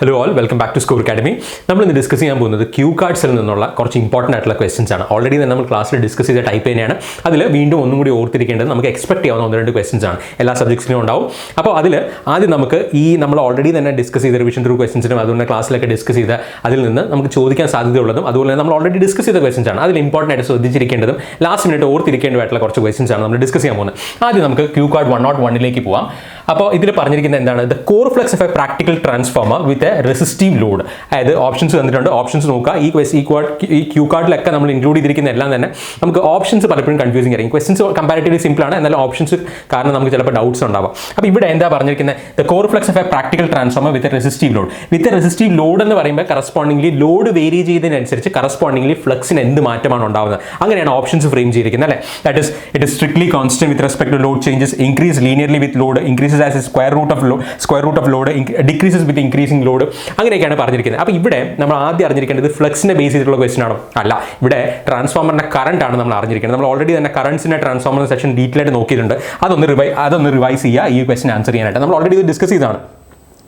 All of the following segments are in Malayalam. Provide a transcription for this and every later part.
Hello all, welcome back to Score Academy. നമ്മൾ ഇന്ന് ഡിസ്കസ് ചെയ്യാൻ പോകുന്നത് ക്യൂ കാർഡ്സിൽ നിന്നുള്ള കുറച്ച് ഇമ്പോർട്ടൻ്റ് ആയിട്ടുള്ള ക്വസ്റ്റൻസ് ആണ്. ഓൾറെഡി തന്നെ നമ്മൾ ക്ലാസ്സിൽ ഡിസ്കസ് ചെയ്ത ടൈപ്പ് തന്നെയാണ്. അതിൽ വീണ്ടും ഒന്നും കൂടി ഓർത്തിരിക്കേണ്ടത് നമുക്ക് എക്സ്പെക്ട് ചെയ്യാവുന്ന ഒന്ന് രണ്ട് ക്വസ്റ്റൻസ് ആണ്. എല്ലാ സബ്ജക്ട്സിലും ഉണ്ടാവും. അപ്പോൾ അതിൽ ആദ്യം നമുക്ക് നമ്മൾ ഓൾറെഡി തന്നെ ഡിസ്കസ് ചെയ്ത റിവിഷൻ ത്രൂ ക്വസ്റ്റൻസിനും അതുപോലെ ക്ലാസ്സിലൊക്കെ ഡിസ്കസ് ചെയ്ത അതിൽ നിന്ന് നമുക്ക് ചോദിക്കാൻ സാധ്യതയുള്ളതും അതുപോലെ തന്നെ നമ്മൾ ഓൾറെഡി ഡിസ്കസ് ചെയ്ത ക്വസ്റ്റൻസ് ആണ്. അതിൽ ഇമ്പോർട്ടൻ്റ് ആയിട്ട് ശ്രദ്ധിച്ചിരിക്കേണ്ടതും ലാസ്റ്റ് മിനിറ്റ് ഓർത്തിരിക്കേണ്ടതായിട്ടുള്ള കുറച്ച് ക്വസ്റ്റൻസ് ആണ് നമ്മൾ ഡിസ്കസ് ചെയ്യാൻ പോകുന്നത്. ആദ്യം നമുക്ക് ക്യൂ കാർഡ് 101 പോവാം. അപ്പോൾ ഇതിൽ പറഞ്ഞിരിക്കുന്നത് എന്താണ്? The core flux of a practical transformer with a resistive load. അതായത് ഓപ്ഷൻസ് തന്നിട്ടുണ്ട്. ഓപ്ഷൻസ് നോക്കുക. ഈ ക്യൂ കാർഡിലൊക്കെ നമ്മൾ ഇൻക്ലൂഡ് ചെയ്തിരിക്കുന്ന എല്ലാം തന്നെ നമുക്ക് ഓപ്ഷൻസ് പലപ്പോഴും കൺഫ്യൂസിംഗ് ആയിരിക്കും. ക്വസ്റ്റൻസ് കമ്പാരിറ്റീവ്ലി സിമ്പിൾ ആണ്, എന്നാലും ഓപ്ഷൻസ് കാരണം നമുക്ക് ചിലപ്പോൾ ഡൗട്ട്സ് ഉണ്ടാവാം. അപ്പോൾ ഇവിടെ എന്താ പറഞ്ഞിരിക്കുന്നത്? The core flux of a practical transformer with a resistive load. With a resistive load എന്ന് പറയുമ്പോൾ കറസ്പോണ്ടിംഗ്ലി ലോഡ് വേരി ചെയ്തതിനനുസരിച്ച് കറസ്പോണ്ടിംഗ്ലി ഫ്ലക്സിന് എന്ത് മാറ്റമാണ് ഉണ്ടാവുന്നത്, അങ്ങനെയാണ് ഓപ്ഷൻസ് ഫ്രെയിം ചെയ്തിരിക്കുന്നത് അല്ലേ. That is it is strictly constant with respect to load changes, increase linearly with load, increases as a square root of load, decreases with increasing load, അങ്ങനെയൊക്കെയാണ് പറഞ്ഞിരിക്കുന്നത്. അപ്പോൾ ഇവിടെ നമ്മൾ ആദ്യം അറിഞ്ഞിരിക്കേണ്ടത് ഫ്ലക്സിനെ ബേസ് ചെയ്തിട്ടുള്ള ക്വസ്റ്റൻ ആണോ? അല്ല, ഇവിടെ ട്രാൻസ്ഫോമറിന്റെ കറണ്ട് ആണ് നമ്മൾ അറിഞ്ഞിരിക്കുന്നത്. നമ്മൾ ഓൾറെഡി തന്നെ കറണ്ട്സിന്റെ ട്രാൻസ്ഫോമർ സെക്ഷൻ ഡീറ്റെയിൽ ആയിട്ട് നോക്കിയിട്ടുണ്ട്. അതൊന്ന് റിവൈസ് ചെയ്യുക ഈ ക്വസ്റ്റൻ ആൻസർ ചെയ്യാനായിട്ട്. നമ്മൾ ഓൾറെഡി ഇത് ഡിസ്കസ് ചെയ്തതാണ്.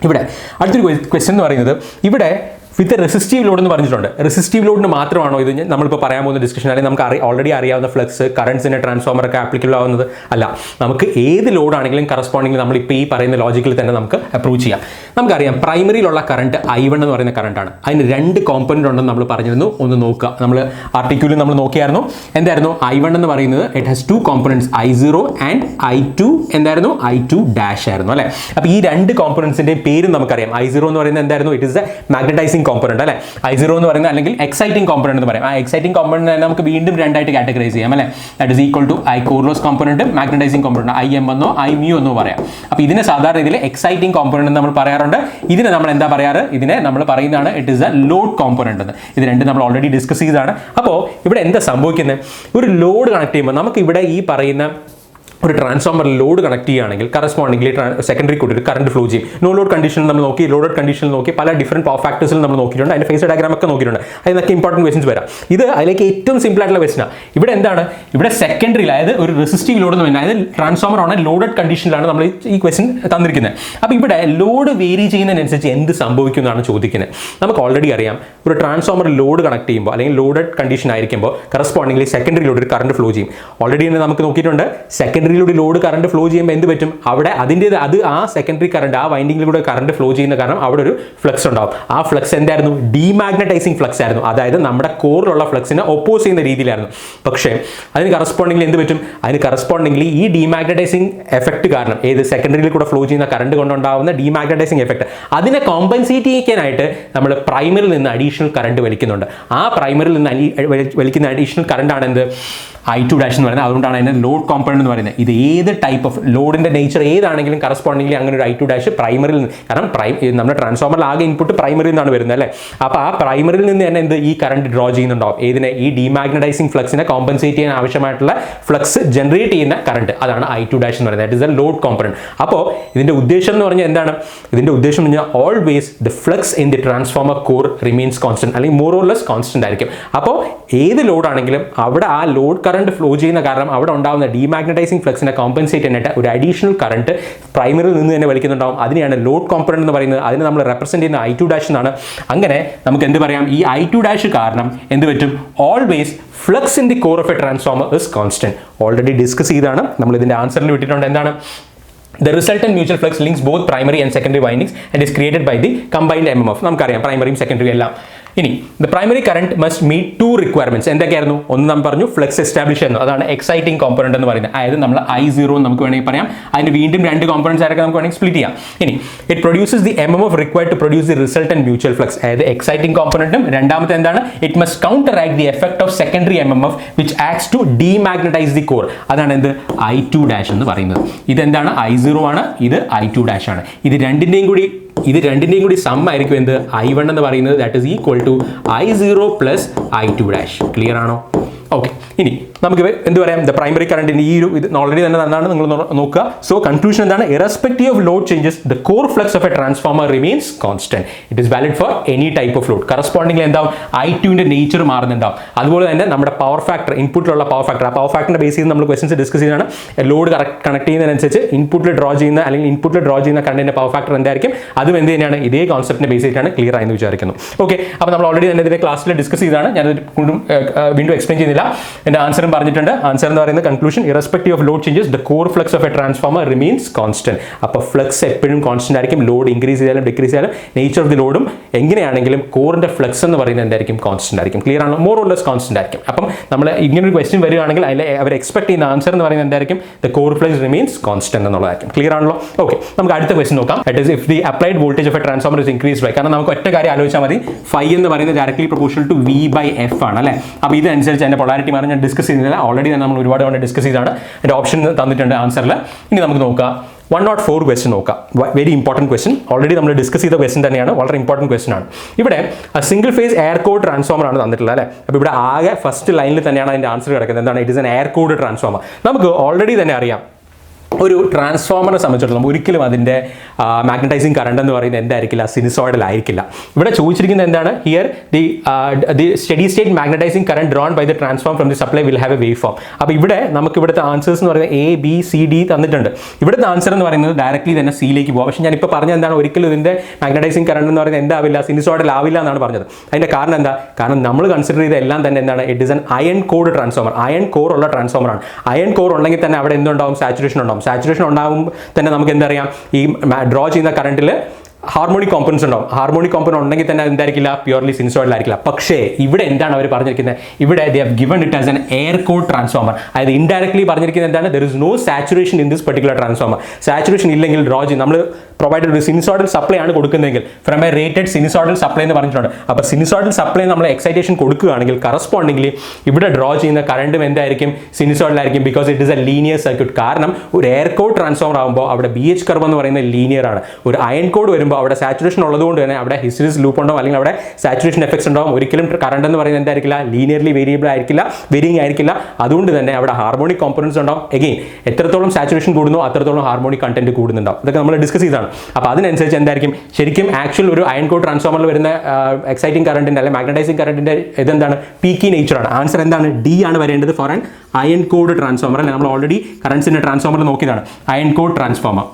ഇവിടെ അടുത്തൊരു ക്വസ്റ്റൻ എന്ന് പറയുന്നത് ഇവിടെ വിത്ത് റെസിസ്റ്റീവ് ലോഡ് എന്ന് പറഞ്ഞിട്ടുണ്ട്. റെസിസ്റ്റീവ് ലോഡിന് മാത്രമാണോ ഇത് നമ്മളിപ്പോൾ പറയാൻ പോകുന്ന ഡിസ്കഷൻ, അല്ലെങ്കിൽ നമുക്ക് ഓൾറെഡി അറിയാവുന്ന ഫ്ലക്സ് കറണ്ട്സിൻ്റെ ട്രാൻസ്ഫോമർ ഒക്കെ ആപ്ലിക്കബിൾ ആവുന്നത്? അല്ല, നമുക്ക് ഏത് ലോഡ് ആണെങ്കിലും കറസ്പോണ്ടിംഗ് നമ്മളിപ്പോൾ ഈ പറയുന്ന ലോജിക്കിൽ തന്നെ നമുക്ക് അപ്രൂവ് ചെയ്യാം. നമുക്കറിയാം പ്രൈമറിയിലുള്ള കറണ്ട് I1 എന്ന് പറയുന്ന കറണ്ടാണ്. അതിന് രണ്ട് കോമ്പണന്റ് ഉണ്ടെന്ന് നമ്മൾ പറഞ്ഞിരുന്നു. ഒന്ന് നോക്കുക, നമ്മൾ ആർട്ടിക്യൂളിൽ നമ്മൾ നോക്കിയായിരുന്നു. എന്തായിരുന്നു I1 എന്ന് പറയുന്നത്? It has two components, I0 and I2. എന്തായിരുന്നു? I2 ഡാഷ് ആയിരുന്നു അല്ലേ. അപ്പോൾ ഈ രണ്ട് കോമ്പണൻസിൻ്റെയും പേരും നമുക്കറിയാം. I0 എന്ന് പറയുന്നത് എന്തായിരുന്നു? It is A magnetising component അല്ലേ. I0 എന്ന് പറയുന്നത് അല്ലെങ്കിൽ എക്സൈറ്റിംഗ് കോമ്പണന്റ് എന്ന് പറയാം. ആ എക്സൈറ്റിംഗ് കോമ്പണന്റ് തന്നെ നമുക്ക് വീണ്ടും രണ്ടായിട്ട് കാറ്റഗറൈസ് ചെയ്യാം അല്ലേ. That is equal to I core loss component, magnetizing component IM എന്നോ IMU എന്നോ പറയാം. അപ്പോൾ ഇതിനെ സാധാരണ ഇതിൽ എക്സൈറ്റിംഗ് കോമ്പണന്റ് എന്ന് നമ്മൾ പറയാറുണ്ട്. ഇതിനെ നമ്മൾ എന്താ പറയാറ്? ഇതിനെ നമ്മൾ പറയുന്നതാണ് it is A load component എന്ന്. ഇത് രണ്ടും നമ്മൾ ഓൾറെഡി ഡിസ്കസ് ചെയ്തതാണ്. അപ്പോൾ ഇവിടെ എന്താ സംഭവിക്കുന്നത്? ഒരു ലോഡ് കണക്ട് ചെയ്യുമ്പോൾ നമുക്ക് ഇവിടെ ഈ പറയുന്ന ഒരു ട്രാൻസ്ഫോമർ ലോഡ് കണക്ട് ചെയ്യുകയാണെങ്കിൽ കറസ്പോണ്ടിംഗ്ലി സെക്കൻഡറി കൂടി ഒരു കറണ്ട് ഫ്ലോ ചെയ്യും. നോ ലോഡ് കണ്ടീഷനിൽ നമ്മൾ നോക്കി, ലോഡഡ് കണ്ടീഷനിൽ നോക്കി, പല ഡിഫറെൻറ്റ് പവർ ഫാക്ടേഴ്സിൽ നമ്മൾ നോക്കിയിട്ടുണ്ട്. അതിൻ്റെ ഫേസ് ഡയഗ്രാം ഒക്കെ നോക്കിയിട്ടുണ്ട്. അതിനൊക്കെ ഇമ്പോർട്ടൻറ്റ് ക്വസ്റ്റൻസ് വരാം. ഇത് അതിലേക്ക് ഏറ്റവും സിമ്പിൾ ആയിട്ടുള്ള ക്വസ്റ്റനാണ്. ഇവിടെ എന്താണ്? ഇവിടെ സെക്കൻഡറിയിൽ, അതായത് ഒരു റെസിസ്റ്റീവ് ലോഡ് എന്ന് പറയുന്നത്, അതായത് ട്രാൻസ്ഫോമർ ആണ്, ലോഡഡ് കണ്ടീഷനിലാണ് നമ്മൾ ഈ ക്വസ്റ്റൻ തന്നിരിക്കുന്നത്. അപ്പോൾ ഇവിടെ ലോഡ് വേരി ചെയ്യുന്നതിനനുസരിച്ച് എന്ത് സംഭവിക്കും എന്നാണ് ചോദിക്കുന്നത്. നമുക്ക് ഓൾറെഡി അറിയാം, ഒരു ട്രാൻസ്ഫോമർ ലോഡ് കണക്ട് ചെയ്യുമ്പോൾ അല്ലെങ്കിൽ ലോഡഡ് കണ്ടീഷൻ ആയിരിക്കുമ്പോൾ കറസ്പോണ്ടിംഗ്ലി സെക്കൻഡറിയിലൂടെ ഒരു കറണ്ട് ഫ്ലോ ചെയ്യും. ഓൾറെഡി തന്നെ നമുക്ക് നോക്കിയിട്ടുണ്ട്. സെക്കൻഡറിയിലൂടെ ലോഡ് കറണ്ട് ഫ്ലോ ചെയ്യുമ്പോൾ എന്ത് പറ്റും? അവിടെ ആ സെക്കൻഡറി കറണ്ട്, ആ വൈൻഡിങ്ങിലൂടെ കറണ്ട് ഫ്ലോ ചെയ്യുന്ന കാരണം അവിടെ ഒരു ഫ്ലക്സ് ഉണ്ടാവും. ആ ഫ്ലക്സ് എന്തായിരുന്നു? ഡീമാഗ്നറ്റൈസിങ് ഫ്ലക്സ് ആയിരുന്നു. അതായത് നമ്മുടെ കോറിലുള്ള ഫ്ലക്സിനെ ഒപ്പോസ് ചെയ്യുന്ന രീതിയിലായിരുന്നു. പക്ഷേ അതിന് കറസ്പോണ്ടിംഗ്ലി എന്ത് പറ്റും? അതിന് കറസ്പോണ്ടിംഗ്ലി ഈ ഡീമാഗ്നറ്റൈസിങ് എഫക്ട് കാരണം, ഏത് സെക്കൻഡറിയിൽ കൂടെ ഫ്ലോ ചെയ്യുന്ന കറണ്ട് കൊണ്ടുണ്ടാവുന്ന ഡീമാഗ്നറ്റൈസിങ് എഫക്ട്, അതിനെ കോമ്പൻസേറ്റ് ചെയ്യാനായിട്ട് നമ്മൾ പ്രൈമറിൽ നിന്ന് അഡീഷണൽ കറണ്ട് വലിക്കുന്നുണ്ട്. ആ പ്രൈമറിൽ നിന്ന് വലിക്കുന്ന അഡീഷണൽ കറണ്ട് ആണ് എന്ത്? I2 ഡാഷ് എന്ന് പറയുന്നത്. അതുകൊണ്ടാണ് അതിനെ ലോഡ് കോമ്പണന്റ് എന്ന് പറയുന്നത്. ഇത് ഏത് ടൈപ്പ് ഓഫ് ലോഡിന്റെ നേച്ചർ ഏതാണെങ്കിലും കറസ്പോണ്ടിംഗ്ലി അങ്ങനെ ഒരു I2 ഡാഷ് പ്രൈമറിയിൽ നിന്ന്, കാരണം നമ്മുടെ ട്രാൻസ്ഫോമറിൽ ആകെ ഇൻപുട്ട് പ്രൈമറിയിൽ നിന്നാണ് വരുന്നത് അല്ലേ. അപ്പോൾ ആ പ്രൈമറിയിൽ നിന്ന് തന്നെ എന്ത്? ഈ കറണ്ട് ഡ്രോ ചെയ്യുന്നുണ്ടാവും. ഏതിനെ? ഈ ഡീമാഗ്നറ്റൈസിംഗ് ഫ്ലക്സിനെ കോമ്പൻസേറ്റ് ചെയ്യാൻ ആവശ്യമായിട്ടുള്ള ഫ്ലക്സ് ജനറേറ്റ് ചെയ്യുന്ന കറണ്ട്, അതാണ് I2 ഡാഷ് എന്ന് പറയുന്നത്. That is A load component. അപ്പോൾ ഇതിന്റെ ഉദ്ദേശം എന്ന് പറഞ്ഞാൽ എന്താണ്? ഇതിന്റെ ഉദ്ദേശം എന്ന് പറഞ്ഞാൽ always the flux in the transformer core remains constant, അല്ലെങ്കിൽ മോർ ഓർ ലെസ് കോൺസ്റ്റന്റ് ആയിരിക്കും. അപ്പോൾ ഏത് ലോഡ് ആണെങ്കിലും അവിടെ ആ ലോഡ് കറണ്ട് ഫ്ലോ ചെയ്യുന്ന കാരണം അവിടെ ഉണ്ടാകുന്ന ഡീമാഗ്നറ്റൈസിംഗ് ഫ്ലക്സിനെ കോമ്പൻസേറ്റ് ചെയ്യാനായിട്ട് ഒരു അഡീഷണൽ കറണ്ട് പ്രൈമറിയിൽ നിന്ന് തന്നെ വലിക്കുന്നുണ്ടാവും. അതിനെയാണ് ലോഡ് കോമ്പണന്റ് എന്ന് പറയുന്നത്. അതിനെ നമ്മൾ റെപ്രസെന്റ് ചെയ്യുന്ന I2 ഡാഷ് എന്നാണ്. അങ്ങനെ നമുക്ക് എന്ത് പറയാം? ഈ I2 ഡാഷ് കാരണം എന്ത് പറ്റും? Always flux in the core of a transformer is constant. Already discuss ചെയ്താണ്. നമ്മൾ ഇതിന്റെ ആൻസറിൽ വിട്ടിട്ടുണ്ട്. എന്താണ്? The resultant mutual flux links both primary and secondary windings and is created by the combined MMF. നമുക്കറിയാം പ്രൈമറിയും സെക്കൻഡറി എല്ലാം. ഇനി the primary current must meet two requirements. എന്തൊക്കെയായിരുന്നു? ഒന്ന് നമ്മൾ പറഞ്ഞു ഫ്ലക്സ് എസ്റ്റാബ്ലിഷ് ചെയ്യുന്നു. അതാണ് എക്സൈറ്റിംഗ് കോമ്പണന്റ് എന്ന് പറയുന്നത്. അതായത് നമ്മൾ I0 നമുക്ക് വേണമെങ്കിൽ പറയാം. അതിന് വീണ്ടും രണ്ട് കോമ്പണൻസ് ആയിട്ട് നമുക്ക് വേണമെങ്കിൽ സ്പ്ലിറ്റ് ചെയ്യാം. ഇനി it produces the MMF required to produce the resultant mutual flux. അതായത് എക്സൈറ്റിംഗ് കോമ്പണന്റും രണ്ടാമത്തെ എന്താണ്? It must counteract the effect of secondary MMF which acts to demagnetize the core. അതാണ് എന്ത്? I2 ഡാഷ് എന്ന് പറയുന്നത്. ഇതെന്താണ്? I0 ആണ്, ഇത് I2 ഡാഷ് ആണ്. ഇത് രണ്ടിന്റെയും കൂടി സം ആയിരിക്കും എന്ത്? I1 എന്ന് പറയുന്നത്. That is equal to I0 plus I2 dash. Clear ആണോ? ഓക്കെ, ഇനി നമുക്ക് എന്ത് പറയാം, ദ പ്രൈമറി കറണ്ടിന്റെ ഈ ഒരു ഇത് ഓൾറെഡി തന്നെ തന്നാണ്, നിങ്ങൾ നോക്കുക. സോ കൺക്ലൂഷൻ എന്താണ്, irrespective of load changes the core flux of a transformer remains constant. It is valid for any type of load. Corresponding എന്താവും, I2ന്റെ നേച്ചർ മാറുന്നുണ്ടാവും. അതുപോലെ തന്നെ നമ്മുടെ പവർ ഫാക്ടർ, ഇൻപുട്ടിലുള്ള പവർ ഫാക്ടർ, ആ പവർ ഫാക്ടറിന്റെ ബേസ് ചെയ്ത് നമ്മൾ ക്വസ്റ്റൻസ് ഡിസ്കസ് ചെയ്താണ്. ലോഡ് കണക്ട് ചെയ്യുന്നതിനനുസരിച്ച് ഇൻപുട്ടിൽ ഡ്രോ ചെയ്യുന്ന അല്ലെങ്കിൽ ഇൻപുട്ടിൽ ഡ്രോ ചെയ്യുന്ന കറണ്ടിന്റെ പവർ ഫാക്ടർ എന്തായിരിക്കും, അതും എന്ത് തന്നെയാണ്, ഇതേ കോൺസെപ്റ്റിനെ ബേസ് ചെയ്തിട്ടാണ്. ക്ലിയർ ആയെന്ന് വിചാരിക്കുന്നു. ഓക്കെ, അപ്പോൾ നമ്മൾ ഓൾറെഡി തന്നെ ഇതിന്റെ ക്ലാസ്സിൽ ഡിസ്കസ് ചെയ്താണ്, ഞാൻ വീണ്ടും എക്സ്പ്ലെയിൻ ചെയ്യുന്നില്ല. എൻ്റെ ആൻസറും പറഞ്ഞിട്ടുണ്ട്. ആൻസർ എന്ന് പറയുന്നത് conclusion, irrespective of load changes the core flux of a transformer remains constant. അപ്പോൾ ഫ്ലക്സ് എപ്പോഴും കോൺസ്റ്റന്റ് ആയിരിക്കും. ലോഡ് ഇൻക്രീസ് ചെയ്താലും ഡിക്രീസ് ചെയ്താലും നേച്ചർ ഓഫ് ദി ലോഡും എങ്ങനെയാണെങ്കിലും കോറിന്റെ ഫ്ലക്സ് എന്ന് പറയുന്നത് എന്തായിരിക്കും, കോൺസ്റ്റന്റ് ആയിരിക്കും. ക്ലിയർ ആണോ, മോർ ഓർ ലെസ് കോൺസ്റ്റന്റ് ആയിരിക്കും. അപ്പം നമ്മൾ ഇങ്ങനെ ഒരു ക്വസ്റ്റ്യൻ വരികയാണെങ്കിൽ അതിൽ അവർ എക്സ്പെക്ട് ചെയ്യുന്ന ആൻസർ എന്ന് പറയുന്നത് എന്തായിരിക്കും, the core flux remains constant എന്നുള്ളതായിരിക്കും. ക്ലിയർ ആണല്ലോ. ഓക്കെ, നമുക്ക് അടുത്ത ക്വസ്റ്റ്യൻ നോക്കാം. That is if the applied voltage of a transformer is increased by, കാരണം നമുക്ക് ഒറ്റ കാര്യം ആലോചിച്ചാൽ മതി, ഫൈ എന്ന് പറയുന്നത് ഡയറക്ട്ലി പ്രൊപ്പോർഷണൽ ടു V/F ആണ് അല്ലേ. അപ്പോൾ ഇതനുസരിച്ച് അതിന്റെ പൊളാരിറ്റി മാറി ഞാൻ ഡിസ്കസ് ചെയ്യുന്നില്ല, ഓൾറെഡി തന്നെ നമ്മൾ ഒരുപാട് തവണ ഡിസ്കസ് ചെയ്താണ്. അതിന്റെ ഓപ്ഷൻ തന്നിട്ടുണ്ട് ആൻസറിൽ. ഇനി നമുക്ക് നോക്കാം 104 ക്വസ്റ്റ്യൻ നോക്കാം. വെരി ഇമ്പോർട്ടൻറ്റ് ക്വസ്റ്റ്യൻ, ഓൾറെഡി നമ്മൾ ഡിസ്കസ് ചെയ്ത ക്വസ്റ്റ്യൻ തന്നെയാണ്, വളരെ ഇമ്പോർട്ടൻറ്റ് ക്വസ്റ്റ്യൻ ആണ്. ഇവിടെ single phase air cored transformer ആണ് തന്നിട്ടുള്ളത് അല്ലേ. അപ്പോൾ ഇവിടെ ആകെ ഫസ്റ്റ് ലൈനിൽ തന്നെയാണ് അതിന്റെ ആൻസർ കിടക്കുന്നത്. എന്താണ്, it is an air cored transformer. നമുക്ക് ഓൾറെഡി തന്നെ അറിയാം, ഒരു ട്രാൻസ്ഫോമറിനെ സംബന്ധിച്ചിടത്തോളം ഒരിക്കലും അതിൻ്റെ മാഗ്നറ്റൈസിങ് കറണ്ട് എന്ന് പറയുന്നത് എന്തായിരിക്കില്ല, സിനുസോയിഡൽ ആയിരിക്കില്ല. ഇവിടെ ചോദിച്ചിരിക്കുന്നത് എന്താണ്, here the steady state magnetizing current drawn by the transform from the supply will have a wave form. അപ്പോൾ ഇവിടെ നമുക്ക് ഇവിടുത്തെ ആൻസേഴ്സ് എന്ന് പറയുന്നത് A, B, C, D തന്നിട്ടുണ്ട്. ഇവിടുത്തെ ആൻസർ എന്ന് പറയുന്നത് ഡയറക്റ്റ്ലി തന്നെ സിയിലേക്ക് പോകും. പക്ഷേ ഞാൻ ഇപ്പോൾ പറഞ്ഞത് എന്താണ്, ഒരിക്കലും ഇതിൻ്റെ മാഗ്നറ്റൈസിങ് കറണ്ട് എന്ന് പറയുന്നത് എന്താവില്ല, സിനുസോയിഡൽ ആവില്ല എന്നാണ് പറഞ്ഞത്. അതിൻ്റെ കാരണം എന്താ, കാരണം നമ്മൾ കൺസിഡർ ചെയ്ത എല്ലാം തന്നെ എന്താണ്, it is an iron cored transformer. Iron core ഉള്ള ട്രാൻസ്ഫോമർ ആണ്. അയൺ കോർ ഉണ്ടെങ്കിൽ തന്നെ അവിടെ എന്തുണ്ടാവും, സാച്ചുറേഷൻ ഉണ്ടാവും. സാച്ചുറേഷൻ ഉണ്ടാകുമ്പോൾ തന്നെ നമുക്ക് എന്തറിയാം, ഈ ഡ്രോ ചെയ്യുന്ന കറണ്ടിൽ ഹാർമോണിക് കോമ്പണൻസ് ഉണ്ടാവും. ഹാർമോണിക് കോമ്പണൻ ഉണ്ടെങ്കിൽ തന്നെ എന്തായിരിക്കില്ല, പ്യൂർലി സിനുസോയിഡൽ ആയിരിക്കില്ല. പക്ഷേ ഇവിടെ എന്താണ് അവർ പറഞ്ഞിരിക്കുന്നത്, ഇവിടെ they have given it as an air cored transformer. അതായത് ഇൻഡയറക്ട്ലി പറഞ്ഞിരിക്കുന്നത് എന്താണ്, there is no saturation in this particular transformer. Saturation ഇല്ലെങ്കിൽ ഡ്രോ ചെയ്യും, നമ്മൾ പ്രൊവൈഡഡ് ഒരു സിനുസോയിഡൽ സപ്ലൈ ആണ് കൊടുക്കുന്നതെങ്കിൽ from a rated sinusoidal supply എന്ന് പറഞ്ഞിട്ടുണ്ട്. അപ്പോൾ സിനുസോയിഡൽ സപ്ലൈ നമ്മൾ എക്സൈറ്റേഷൻ കൊടുക്കുകയാണെങ്കിൽ കറസ്പോണ്ടിംഗ്ലി ഇവിടെ ഡ്രോ ചെയ്യുന്ന കറണ്ടും എന്തായിരിക്കും, സിനുസോയിഡൽ ആയിരിക്കും. Because it is a linear circuit. കാരണം ഒരു എയർ കോഡ് ട്രാൻസ്ഫോമർ ആകുമ്പോൾ അവിടെ BH കർവ് എന്ന് പറയുന്നത് ലീനിയർ ആണ്. ഒരു അയൺ കോഡ് വരുമ്പോൾ അവിടെ സാച്ചുറേഷൻ ഉള്ളതുകൊണ്ട് തന്നെ അവിടെ ഹിസ്റ്ററിസ് ലൂപ്പ് ഉണ്ടാവും, അല്ലെങ്കിൽ അവിടെ സാച്ചുറേഷൻ എഫക്ട്സ് ഉണ്ടാവും. ഒരിക്കലും കറണ്ട് എന്ന് പറയുന്നത് എന്തായിരിക്കില്ല, ലീനിയർലി വേരിയബിൾ ആയിരിക്കില്ല, വേരിയിങ് ആയിരിക്കില്ല. അതുകൊണ്ട് തന്നെ അവിടെ ഹാർമോണിക് കോമ്പണൻസ് ഉണ്ടാവും. എഗെയിൻ എത്രത്തോളം സാച്ചുറേഷൻ കൂടുന്നു അത്രത്തോളം ഹാർമോണിക് കണ്ടന്റ് കൂടുന്നുണ്ടാവും. ഇതൊക്കെ നമ്മൾ ഡിസ്കസ് ചെയ്താണ്. അപ്പോൾ അതിനനുസരിച്ച് എന്തായിരിക്കും, ശരിക്കും ആക്ച്വൽ ഒരു അയൺ കോഡ് ട്രാൻസ്ഫോമറിൽ വരുന്ന എക്സൈറ്റിംഗ് കറണ്ടിന്റെ അല്ലെങ്കിൽ മാഗ്നറ്റൈസിംഗ് കറണ്ടിന്റെ ഇതെന്താണ്, പീക്കി നേച്ചർ ആണ്. ആൻസർ എന്താണ്, D ആണ് വരേണ്ടത് four an iron cored transformer. അല്ലെ, നമ്മൾ ഓൾറെഡി കറൻസിന്റെ ട്രാൻസ്ഫോമർ നോക്കിയതാണ്, അയൺ കോഡ് ട്രാൻസ്ഫോമർ.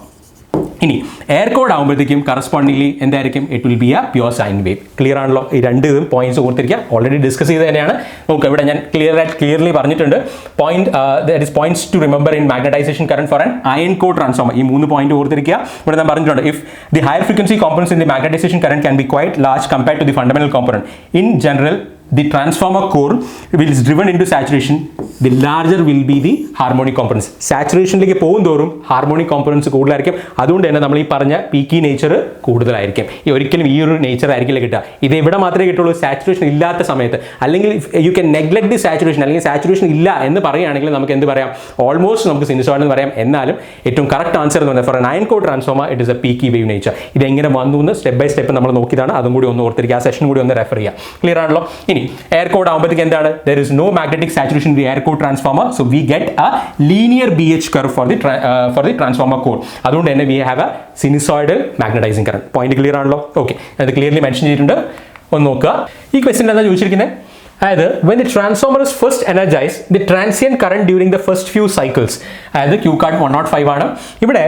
ഇനി എയർ കോഡ് ആകുമ്പോഴത്തേക്കും കറസ്പോണ്ടിംഗ്ലി എന്തായിരിക്കും, it will be A pure sine wave. Clear ആണല്ലോ, ഈ രണ്ട് ഇതും പോയിന്റ്സ് ഓർത്തിരിക്കുക, ഓൾറെഡി ഡിസ്കസ് ചെയ്ത് തന്നെയാണ്. നമുക്ക് ഇവിടെ ഞാൻ ക്ലിയർലി പറഞ്ഞിട്ടുണ്ട് points to remember in magnetization current for an iron cored transformer. ഈ 3 പോയിന്റ് ഓർത്തിരിക്കുക. ഇവിടെ ഞാൻ പറഞ്ഞിട്ടുണ്ട്, if the higher frequency components in the magnetization current can be quite large compared to the fundamental component. In general the transformer core will is driven into saturation, the larger will be the harmonic components. സാച്ചുറേഷനിലേക്ക് പോകും തോറും ഹാർമോണിക് കോമ്പണൻസ് കൂടുതലായിരിക്കും. അതുകൊണ്ട് തന്നെ നമ്മൾ ഈ പറഞ്ഞ പീക്കി നേച്ചർ കൂടുതലായിരിക്കും. ഒരിക്കലും ഈ ഒരു നേച്ചർ ആയിരിക്കില്ല കിട്ടുക. ഇത് എവിടെ മാത്രമേ കിട്ടുള്ളൂ, സാച്ചുറേഷൻ ഇല്ലാത്ത സമയത്ത്. അല്ലെങ്കിൽ you can neglect the saturation, അല്ലെങ്കിൽ സാച്ചുറേഷൻ ഇല്ല എന്ന് പറയുകയാണെങ്കിൽ നമുക്ക് എന്ത് പറയാം, ഓൾമോസ്റ്റ് നമുക്ക് സിനുസോയിഡ് എന്ന് പറയാം. എന്നാലും ഏറ്റവും കറക്റ്റ് ആൻസർ എന്ന് പറയുന്നത് for an iron cored transformer it is a peaky wave nature. ഇത് എങ്ങനെ വന്നു എന്ന് സ്റ്റെപ്പ് ബൈ സ്റ്റെപ്പ് നമ്മൾ നോക്കിയതാണ്. അതും കൂടി ഒന്ന് ഓർത്തിരിക്കുക, ആ സെഷൻ കൂടി ഒന്ന് റെഫർ ചെയ്യുക. ക്ലിയർ ആണല്ലോ. ഇനി എയർ കോഡ് ആകുമ്പോഴത്തേക്ക് എന്താണ്, there is no magnetic saturation in the air core transformer, so we get a linear BH curve for the transformer core. അതുകൊണ്ട് തന്നെ we have a sinusoidal magnetizing current. Point clear ആണല്ലോ. ഓക്കെ, അത് ക്ലിയർലി മെൻഷൻ ചെയ്തിട്ടുണ്ട്, ഒന്ന് നോക്കുക. ഈ ക്വസ്റ്റ്യൻ എന്താ ചോദിച്ചിരിക്കുന്നത്, അതായത് when the transformer is first energized, the transient current during the first few cycles, അതായത് Q card 105 ആണ്. ഇവിടെ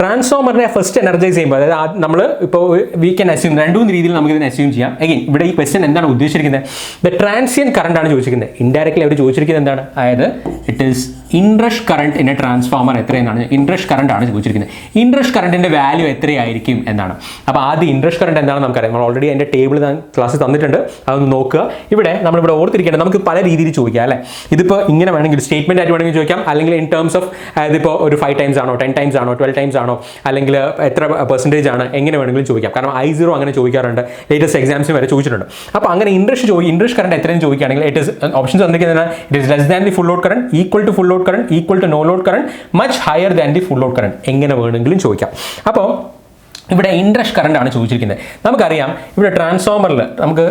ട്രാൻസ്ഫോമറിനെ ഫസ്റ്റ് എനർജൈസ് ചെയ്യുമ്പോൾ, അതായത് നമ്മൾ ഇപ്പോൾ വി ക്യാൻ അസ്യൂം, 2 രീതിയിൽ നമുക്ക് ഇതിനെ അസ്യൂം ചെയ്യാം. എഗെയിൻ ഇവിടെ ഈ ക്വസ്റ്റ്യൻ എന്താണ് ഉദ്ദേശിച്ചിരിക്കുന്നത്, ദ ട്രാൻസിയന്റ് കറണ്ട് ആണ് ചോദിച്ചിരിക്കുന്നത്. ഇൻഡയറക്ട്ലി അവർ ചോദിച്ചിരിക്കുന്നത് എന്താണ്, അതായത് it is inrush current in a transformer എത്രയെന്നാണ്, ഇൻറഷ് കറണ്ട് ആണ് ചോദിച്ചിരിക്കുന്നത്. ഇൻറഷ് കറണ്ടിന്റെ വാല്യൂ എത്രയായിരിക്കും എന്നാണ്. അപ്പോൾ ആദ്യം ഇൻറഷ് കറണ്ട് എന്താണെന്ന് നമുക്കറിയാം, നമ്മൾ ഓൾറെഡി അതിന്റെ ടേബിൾ ക്ലാസ്സിൽ തന്നിട്ടുണ്ട്, അതൊന്ന് നോക്കുക. ഇവിടെ നമ്മളിവിടെ ഓർത്തിരിക്കേണ്ടത്, നമുക്ക് പല രീതിയിൽ ചോദിക്കാം അല്ലേ. ഇതിപ്പോൾ ഇങ്ങനെ വേണമെങ്കിൽ സ്റ്റേറ്റ്മെന്റ് ആയിട്ട് വേണമെങ്കിൽ ചോദിക്കാം, അല്ലെങ്കിൽ ഇൻ ടേംസ് ഓഫ് അതായത് ഇപ്പോൾ ഒരു 5 ടൈംസ് ആണോ, 10 ടൈംസ് ആണോ, 12 ടൈംസ് ആണോ, അല്ലെങ്കിൽ എത്ര പെർസെൻറ്റേജ് ആണ്, എങ്ങനെ വേണമെങ്കിലും ചോദിക്കാം. കാരണം I0 അങ്ങനെ ചോദിക്കാറുണ്ട്, ലേറ്റസ്റ്റ് എക്സാംസിന് വരെ ചോദിച്ചിട്ടുണ്ട്. അപ്പോൾ അങ്ങനെ ഇൻട്രസ്റ്റ് കറണ്ട് എത്രയും ചോദിക്കുകയാണെങ്കിൽ ഇറ്റ് ഇസ് ഓപ്ഷൻസ് തന്നിരിക്കുന്നത്, it is less than the full load current, equal to full load current, equal to no load current, much higher than the full load current, എങ്ങനെ വേണമെങ്കിലും ചോദിക്കാം. അപ്പോൾ ഇവിടെ ഇൻട്രസ്റ്റ് കറണ്ട് ആണ് ചോദിച്ചിരിക്കുന്നത്. നമുക്കറിയാം ഇവിടെ ട്രാൻസ്ഫോമറിൽ നമുക്ക്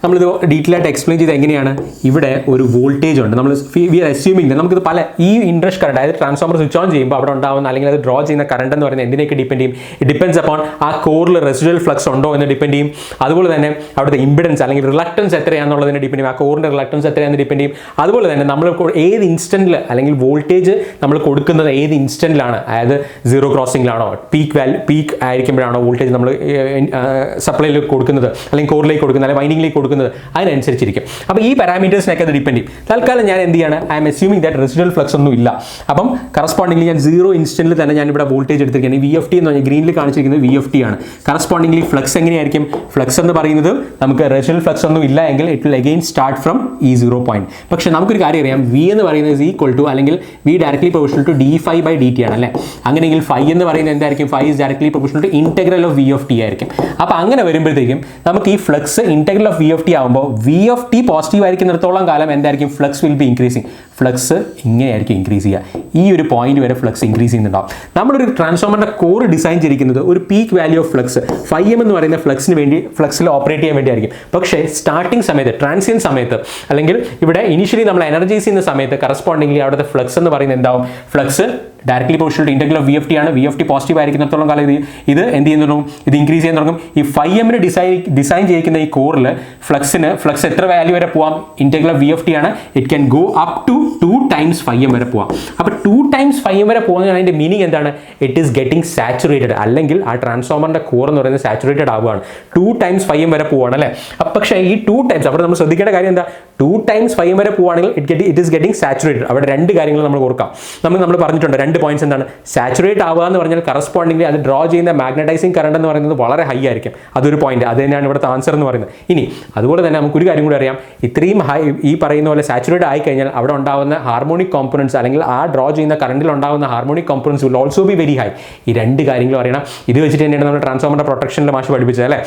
നമ്മളിത് ഡീറ്റെയിൽ ആയിട്ട് എക്സ്പ്ലെയിൻ ചെയ്ത് എങ്ങനെയാണ് ഇവിടെ ഒരു വോൾട്ടേജ് ഉണ്ട് നമ്മൾ വി ആർ അസ്യൂമിങ് നമുക്കിത് പല ഈ ഇൻട്രസ്റ്റ് കറണ്ട് അതായത് ട്രാൻസ്ഫോമർ സ്വിച്ച് ഓൺ ചെയ്യുമ്പോൾ അവിടെ ഉണ്ടാവുന്ന അല്ലെങ്കിൽ അത് ഡ്രോ ചെയ്യുന്ന കറണ്ട് എന്ന് പറയുന്നത് എന്തിനേക്ക് ഡിപ്പെൻഡ് ചെയ്യും ഇറ്റ് ഡിപ്പെൻസ് അപ്പോൺ ആ കോറിൽ റെസിഡുവൽ ഫ്ലക്സ് ഉണ്ടോ എന്ന് ഡിപ്പെൻഡ് ചെയ്യും അതുപോലെ തന്നെ അവിടുത്തെ ഇമ്പിഡൻസ് അല്ലെങ്കിൽ റിലക്റ്റൻസ് എത്രയാണെന്നുള്ളതിനെ ഡിപ്പെൻഡ് ചെയ്യും ആ കോറിൻ്റെ റിലക്റ്റൻസ് എത്രയാണെന്ന് ഡിപ്പെൻഡ് ചെയ്യും അതുപോലെ തന്നെ നമ്മൾ ഏത് ഇൻസ്റ്റൻറ്റിൽ അല്ലെങ്കിൽ വോൾട്ടേജ് നമ്മൾ കൊടുക്കുന്നത് ഏത് ഇൻസ്റ്റൻറ്റിലാണ് അതായത് സീറോ ക്രോസിംഗിലാണോ പീക്ക് ആയിരിക്കുമ്പോഴാണോ വോൾട്ടേജ് നമ്മൾ സപ്ലൈയിൽ കൊടുക്കുന്നത് അല്ലെങ്കിൽ കോറിലേക്ക് കൊടുക്കുന്നത് അല്ലെങ്കിൽ വൈൻഡിങ്ങിലേക്ക് കൊടുക്കുന്നത് അതിനനുസരിച്ചിരിക്കും അപ്പോൾ ഈ പാരാമീറ്റേഴ്സിനൊക്കെ അത് ഡിപ്പെൻഡ് ചെയ്യും തൽക്കാലം ഞാൻ എന്ത് ചെയ്യാണ് I M assuming that residual flux ഒന്നും ഇല്ല അപ്പം കറസ്പോണ്ടിംഗ്ലി ഞാൻ സീറോ ഇൻസ്റ്റൻറ്റിൽ തന്നെ ഞാൻ ഇവിടെ വോൾട്ടേജ് എടുത്തിരിക്കുകയാണ് ഈ VFT എന്ന് പറഞ്ഞാൽ ഗ്രീനിൽ കാണിച്ചിരിക്കുന്നത് VFT ആണ് കറസ്പോണ്ടിംഗ്ലി ഫ്ലക്സ് എങ്ങനെയായിരിക്കും ഫ്ലക്സ് എന്ന് പറയുന്നത് നമുക്ക് റെസിഡുവൽ ഫ്ലക്സ് ഒന്നും ഇല്ല എങ്കിൽ it will again start from ഈ 0 പോയിന്റ് പക്ഷേ നമുക്കൊരു കാര്യം അറിയാം V എന്ന് പറയുന്നത് is equal to അല്ലെങ്കിൽ V directly proportional to d∅/dt ആണ് അല്ലേ അങ്ങനെയെങ്കിൽ φ എന്ന് പറയുന്നത് എന്തായിരിക്കും φ is directly proportional to integral of VFT ആയിരിക്കും അപ്പോൾ അങ്ങനെ വരുമ്പോഴത്തേക്കും നമുക്ക് ഈ ഫ്ലക്സ് ഇന്റഗ്രൽ ഓഫ് VFT ആകുമ്പോൾ VFT പോസിറ്റീവ് ആയിരിക്കുന്നിടത്തോളം കാലം എന്തായിരിക്കും flux will be increasing flux ഇങ്ങനെയായിരിക്കും ഇൻക്രീസ് ചെയ്യുക ഈ ഒരു പോയിന്റ് വരെ ഫ്ലക്സ് ഇൻക്രീസ് ചെയ്യുന്നുണ്ടാവും നമ്മളൊരു ട്രാൻസ്ഫോമറിന്റെ കോർ ഡിസൈൻ ചെയ്തിരിക്കുന്നത് ഒരു peak value of flux φm എന്ന് പറയുന്ന ഫ്ലക്സിന് വേണ്ടി ഫ്ലക്സിൽ ഓപ്പറേറ്റ് ചെയ്യാൻ വേണ്ടിയായിരിക്കും പക്ഷേ സ്റ്റാർട്ടിംഗ് സമയത്ത് ട്രാൻസിയൻ സമയത്ത് അല്ലെങ്കിൽ ഇവിടെ ഇനിഷ്യലി നമ്മൾ എനർജൈസ് ചെയ്യുന്ന സമയത്ത് കറസ്പോണ്ടിംഗ്ലി അവിടുത്തെ ഫ്ലക്സ് എന്ന് പറയുന്നത് എന്താവും flux directly proportional to integral of VFT ആണ് VFT പോസിറ്റീവ് ആയിരിക്കുന്നിടത്തോളം കാലം ഇത് എന്ത് ചെയ്യുന്നു തുടങ്ങും ഇത് ഇൻക്രീസ് ചെയ്യാൻ തുടങ്ങും ഈ φm ഡിസൈൻ ചെയ്യിക്കുന്ന ഈ കോറിൽ ഫ്ലക്സ് എത്ര വാല്യൂ വരെ പോവാം ഇന്റഗ്രൽ ഓഫ് VFT ആണ് it can go up to 2 times φm വരെ പോവാം അപ്പോൾ 2 times φm വരെ പോകുന്നതിന് അതിൻ്റെ മീനിങ് എന്താണ് ഇറ്റ് ഈസ് ഗെറ്റിംഗ് സാച്ചുറേറ്റഡ് അല്ലെങ്കിൽ ആ ട്രാൻസ്ഫോമറിന്റെ കോർ എന്ന് പറയുന്നത് സാച്ചുറേറ്റഡ് ആവുകയാണ് 2 times φm വരെ പോവാണ് അല്ലേ പക്ഷേ ഈ 2 times അവിടെ നമ്മൾ ശ്രദ്ധിക്കേണ്ട കാര്യം എന്താ 2 times φm വരെ പോവുകയാണെങ്കിൽ ഇറ്റ് ഈസ് ഗെറ്റിംഗ് സാച്ചുറേറ്റഡ് അവിടെ രണ്ട് കാര്യങ്ങൾ നമ്മൾ ഓർക്കാം നമ്മൾ പറഞ്ഞിട്ടുണ്ട് രണ്ട് പോയിന്റ്സ് എന്താണ് സാച്ചുറേറ്റ് ആവുക എന്ന് പറഞ്ഞാൽ കറസ്പോണ്ടിംഗ്ലി അത് ഡ്രോ ചെയ്യുന്ന മാഗ്നറ്റൈസിങ് കറണ്ട് എന്ന് പറയുന്നത് വളരെ ഹൈ ആയിരിക്കും അതൊരു പോയിന്റ് അത് തന്നെയാണ് ഇവിടുത്തെ ആൻസർ എന്ന് പറയുന്നത് ഇനി അതുപോലെ തന്നെ നമുക്കൊരു കാര്യം കൂടി അറിയാം ഇത്രയും ഹൈ ഈ പറയുന്ന പോലെ സാച്ചുറേറ്റ് ആയി കഴിഞ്ഞാൽ അവിടെ ഉണ്ടാവുന്ന ഹാർമോണിക് കോമ്പണൻസ് അല്ലെങ്കിൽ ആ ഡ്രോ ചെയ്യുന്ന കറണ്ടിൽ ഉണ്ടാവുന്ന harmonic components will also be very high ഈ രണ്ട് കാര്യങ്ങളും അറിയണം ഇത് വെച്ചിട്ട് തന്നെയാണ് നമ്മൾ ട്രാൻസ്ഫോമറിന്റെ പ്രൊട്ടക്ഷനിൽ മാഷ് പഠിപ്പിച്ചത് അല്ലേ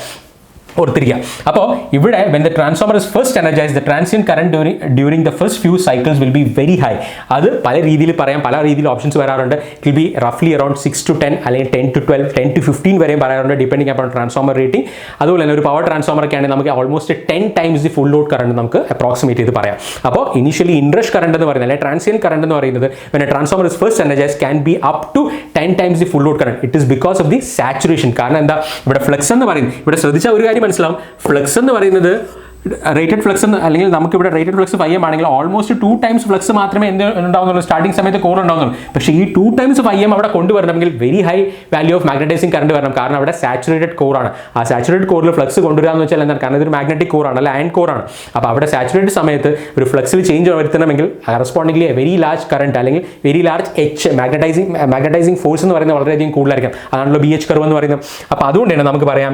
ഓർത്തിരിക്കുക അപ്പോൾ ഇവിടെ when the transformer is first energized the transient current during the first few cycles will be very high അത് പല രീതിയിൽ പറയാം പല രീതിയിൽ ഓപ്ഷൻസ് വരാറുണ്ട് it will be roughly around 6 to 10 അല്ലെങ്കിൽ 10 to 12 10 to 15 വരെയും പറയാറുണ്ട് ഡിപ്പെൻഡിങ് upon ട്രാൻസ്ഫോമർ റേറ്റിംഗ് അതുപോലെ തന്നെ ഒരു പവർ ട്രാൻസ്ഫോമർ ഒക്കെ ആണെങ്കിൽ നമുക്ക് almost 10 times the full load current നമുക്ക് അപ്രോക്സിമേറ്റ് ചെയ്ത് പറയാം അപ്പോൾ ഇനിഷ്യലി ഇൻട്രസ്റ്റ് കറണ്ട് എന്ന് പറയുന്നത് അല്ലെങ്കിൽ ട്രാൻസിയന്റ് കറണ്ട് എന്ന് പറയുന്നത് when a transformer is first energized can be up to 10 times the full load current it is because of the saturation കാരണം എന്താ ഇവിടെ ഫ്ലക്സ് എന്ന് പറയുന്നത് ഇവിടെ ശ്രദ്ധിച്ച ഒരു കാര്യം മനസ്സിലാവും ഫ്ലക്സ് എന്ന് പറയുന്നത് റേറ്റഡ് ഫ്ലക്സ് അല്ലെങ്കിൽ നമുക്ക് ഇവിടെ റേറ്റഡ് ഫ്ലക്സ് φm ആണെങ്കിൽ ഓൾമോസ്റ്റ് 2 times ഫ്ലക്സ് മാത്രമേ എന്ത് ഉണ്ടാവുന്നുള്ളൂ സ്റ്റാർട്ടിംഗ് സമയത്ത് കോർ ഉണ്ടാവുന്നുള്ളൂ പക്ഷേ ഈ 2 times φm അവിടെ കൊണ്ടുവരണമെങ്കിൽ very high value of magnetising current വരണം കാരണം അവിടെ സാച്ചുറേറ്റഡ് കോർ ആണ് ആ സാച്ചുറേറ്റഡ് കോറിൽ ഫ്ലക്സ് കൊണ്ടുവരാന്ന് വെച്ചാൽ എന്താണ് കാരണം ഇതൊരു മാഗ്നറ്റിക് കോർ ആണ് അല്ല അയൺ കോർ ആണ് അപ്പോൾ അവിടെ സാച്ചുറേറ്റഡ് സമയത്ത് ഒരു ഫ്ലക്സിൽ ചേഞ്ച് വരുത്തണമെങ്കിൽ കറസ്പോണ്ടിംഗ്ലി വെരി ലാർജ് കറണ്ട് അല്ലെങ്കിൽ very large H magnetising force എന്ന് പറയുന്നത് വളരെയധികം കൂടുതലായിരിക്കും അതാണല്ലോ BH കർവ് എന്ന് പറയുന്നത് അപ്പോൾ അതുകൊണ്ട് തന്നെ നമുക്ക് പറയാം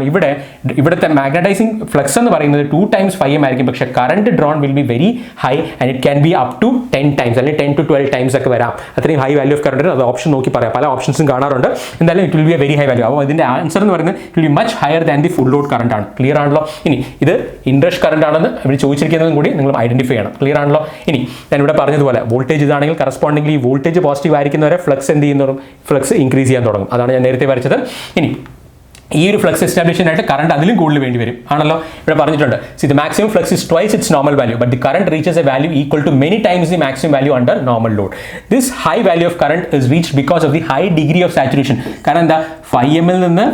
ഇവിടുത്തെ മാഗ്നറ്റൈസിങ് ഫ്ലക്സ് എന്ന് പറയുന്നത് 2 times φm ആയിരിക്കും പക്ഷേ current drawn will be very high and it can be up to 10 times അല്ലെങ്കിൽ 10 to 12 times ഒക്കെ വരാം അത്രയും ഹൈ വാല്യൂ ഓഫ് കറണ്ട് അത് ഓപ്ഷൻ നോക്കി പറയാം പല ഓപ്ഷൻസും കാണാറുണ്ട് എന്തായാലും it will be A very high value അപ്പോൾ ഇതിന്റെ ആൻസർ എന്ന് പറയുന്നത് it will be much higher than the full load current ആണ് ക്ലിയർ ആണല്ലോ ഇനി ഇത് ഇൻട്രസ്റ്റ് കറണ്ട് ആണെന്ന് ഇവിടെ ചോദിച്ചിരിക്കുന്നതും കൂടി നിങ്ങൾ ഐഡന്റിഫൈ ചെയ്യണം ക്ലിയർ ആണല്ലോ ഇനി ഞാൻ ഇവിടെ പറഞ്ഞതുപോലെ വോൾട്ടേജ് ഇതാണെങ്കിൽ കറസ്പോണ്ടിംഗ്ലി വോൾട്ടേജ് പോസിറ്റീവ് ആയിരിക്കുന്നവരെ ഫ്ലക്സ് എന്ത് ചെയ്യുന്നതും ഫ്ലക്സ് ഇൻക്രീസ് ചെയ്യാൻ തുടങ്ങും അതാണ് ഞാൻ നേരത്തെ വരച്ചത് ഇനി ഈ ഒരു ഫ്ലക്സ് എസ്റ്റാബ്ലിഷ് ആയിട്ട് കറണ്ട് അതിലും കൂടുതൽ വേണ്ടി വരും ആണല്ലോ ഇവിടെ പറഞ്ഞിട്ടുണ്ട് the maximum flux is twice its normal value but the current reaches a value equal to many times the maximum value under normal load this high value of current is reached because of the high degree of saturation കാരണം എന്താ φm നിന്ന്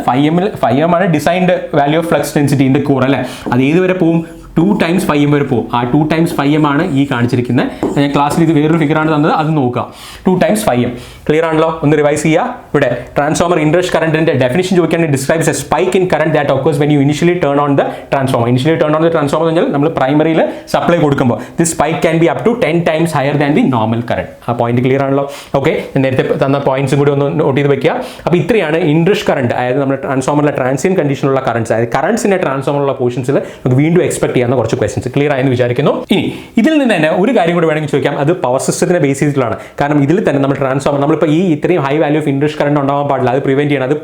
φm ആണ് designed value of flux density in the core അല്ലേ അത് ഏതുവരെ പോവും 2 times φm വരെ പോകും ആ 2 times φm ആണ് ഈ കാണിച്ചിരിക്കുന്നത് ഞാൻ ക്ലാസ്സിൽ ഇത് വേറൊരു ഫിഗർ ആണ് തന്നത് അത് നോക്കുക 2 times φm ക്ലിയർ ആണല്ലോ ഒന്ന് റിവൈസ് ചെയ്യുക ഇവിടെ ട്രാൻസ്ഫോമർ ഇൻട്രസ്റ്റ് കറണ്ടിന്റെ ഡെഫിനിഷൻ ചോദിക്കുകയാണെങ്കിൽ describes a spike in current that occurs when you initially turn on the transformer എന്ന് പറഞ്ഞാൽ നമ്മൾ പ്രൈമറിയിൽ സപ്ലൈ കൊടുക്കുമ്പോൾ this spike can be up to 10 times higher than the normal current ആ പോയിന്റ് ക്ലിയർ ആണല്ലോ ഓക്കെ നേരത്തെ തന്ന പോയിന്റ്സും കൂടി ഒന്ന് നോട്ട് ചെയ്ത് വെക്കുക അപ്പോൾ ഇത്രയാണ് ഇൻട്രസ്റ്റ് കറണ്ട് അതായത് നമ്മുടെ ട്രാൻസ്ഫോമറിലെ ട്രാൻസിയൻ കണ്ടീഷനുള്ള കറണ്ട്സ് അതായത് കറണ്ട്സിന്റെ ട്രാൻസ്ഫോമറിലുള്ള പോർഷൻസിൽ നമുക്ക് വീണ്ടും എക്സ്പെക്ട് ചെയ്യാവുന്ന കുറച്ച് ക്വസ്റ്റൻസ് ക്ലിയർ ആയെന്ന് വിചാരിക്കുന്നു ഇനി ഇതിൽ നിന്ന് തന്നെ ഒരു കാര്യം കൂടി വേണമെങ്കിൽ ചോദിക്കാം അത് പവർ സിസ്റ്റത്തിനെ ബേസ് ചെയ്തിട്ടുള്ളതാണ് കാരണം ഇതിൽ തന്നെ നമ്മൾ ട്രാൻസ്ഫോമർ നമ്മളിപ്പോൾ ഈ ഇത്രയും high value of interest current ഉണ്ടാവാൻ പാടില്ല അത് പ്രിവെന്റ് ചെയ്യണം അത്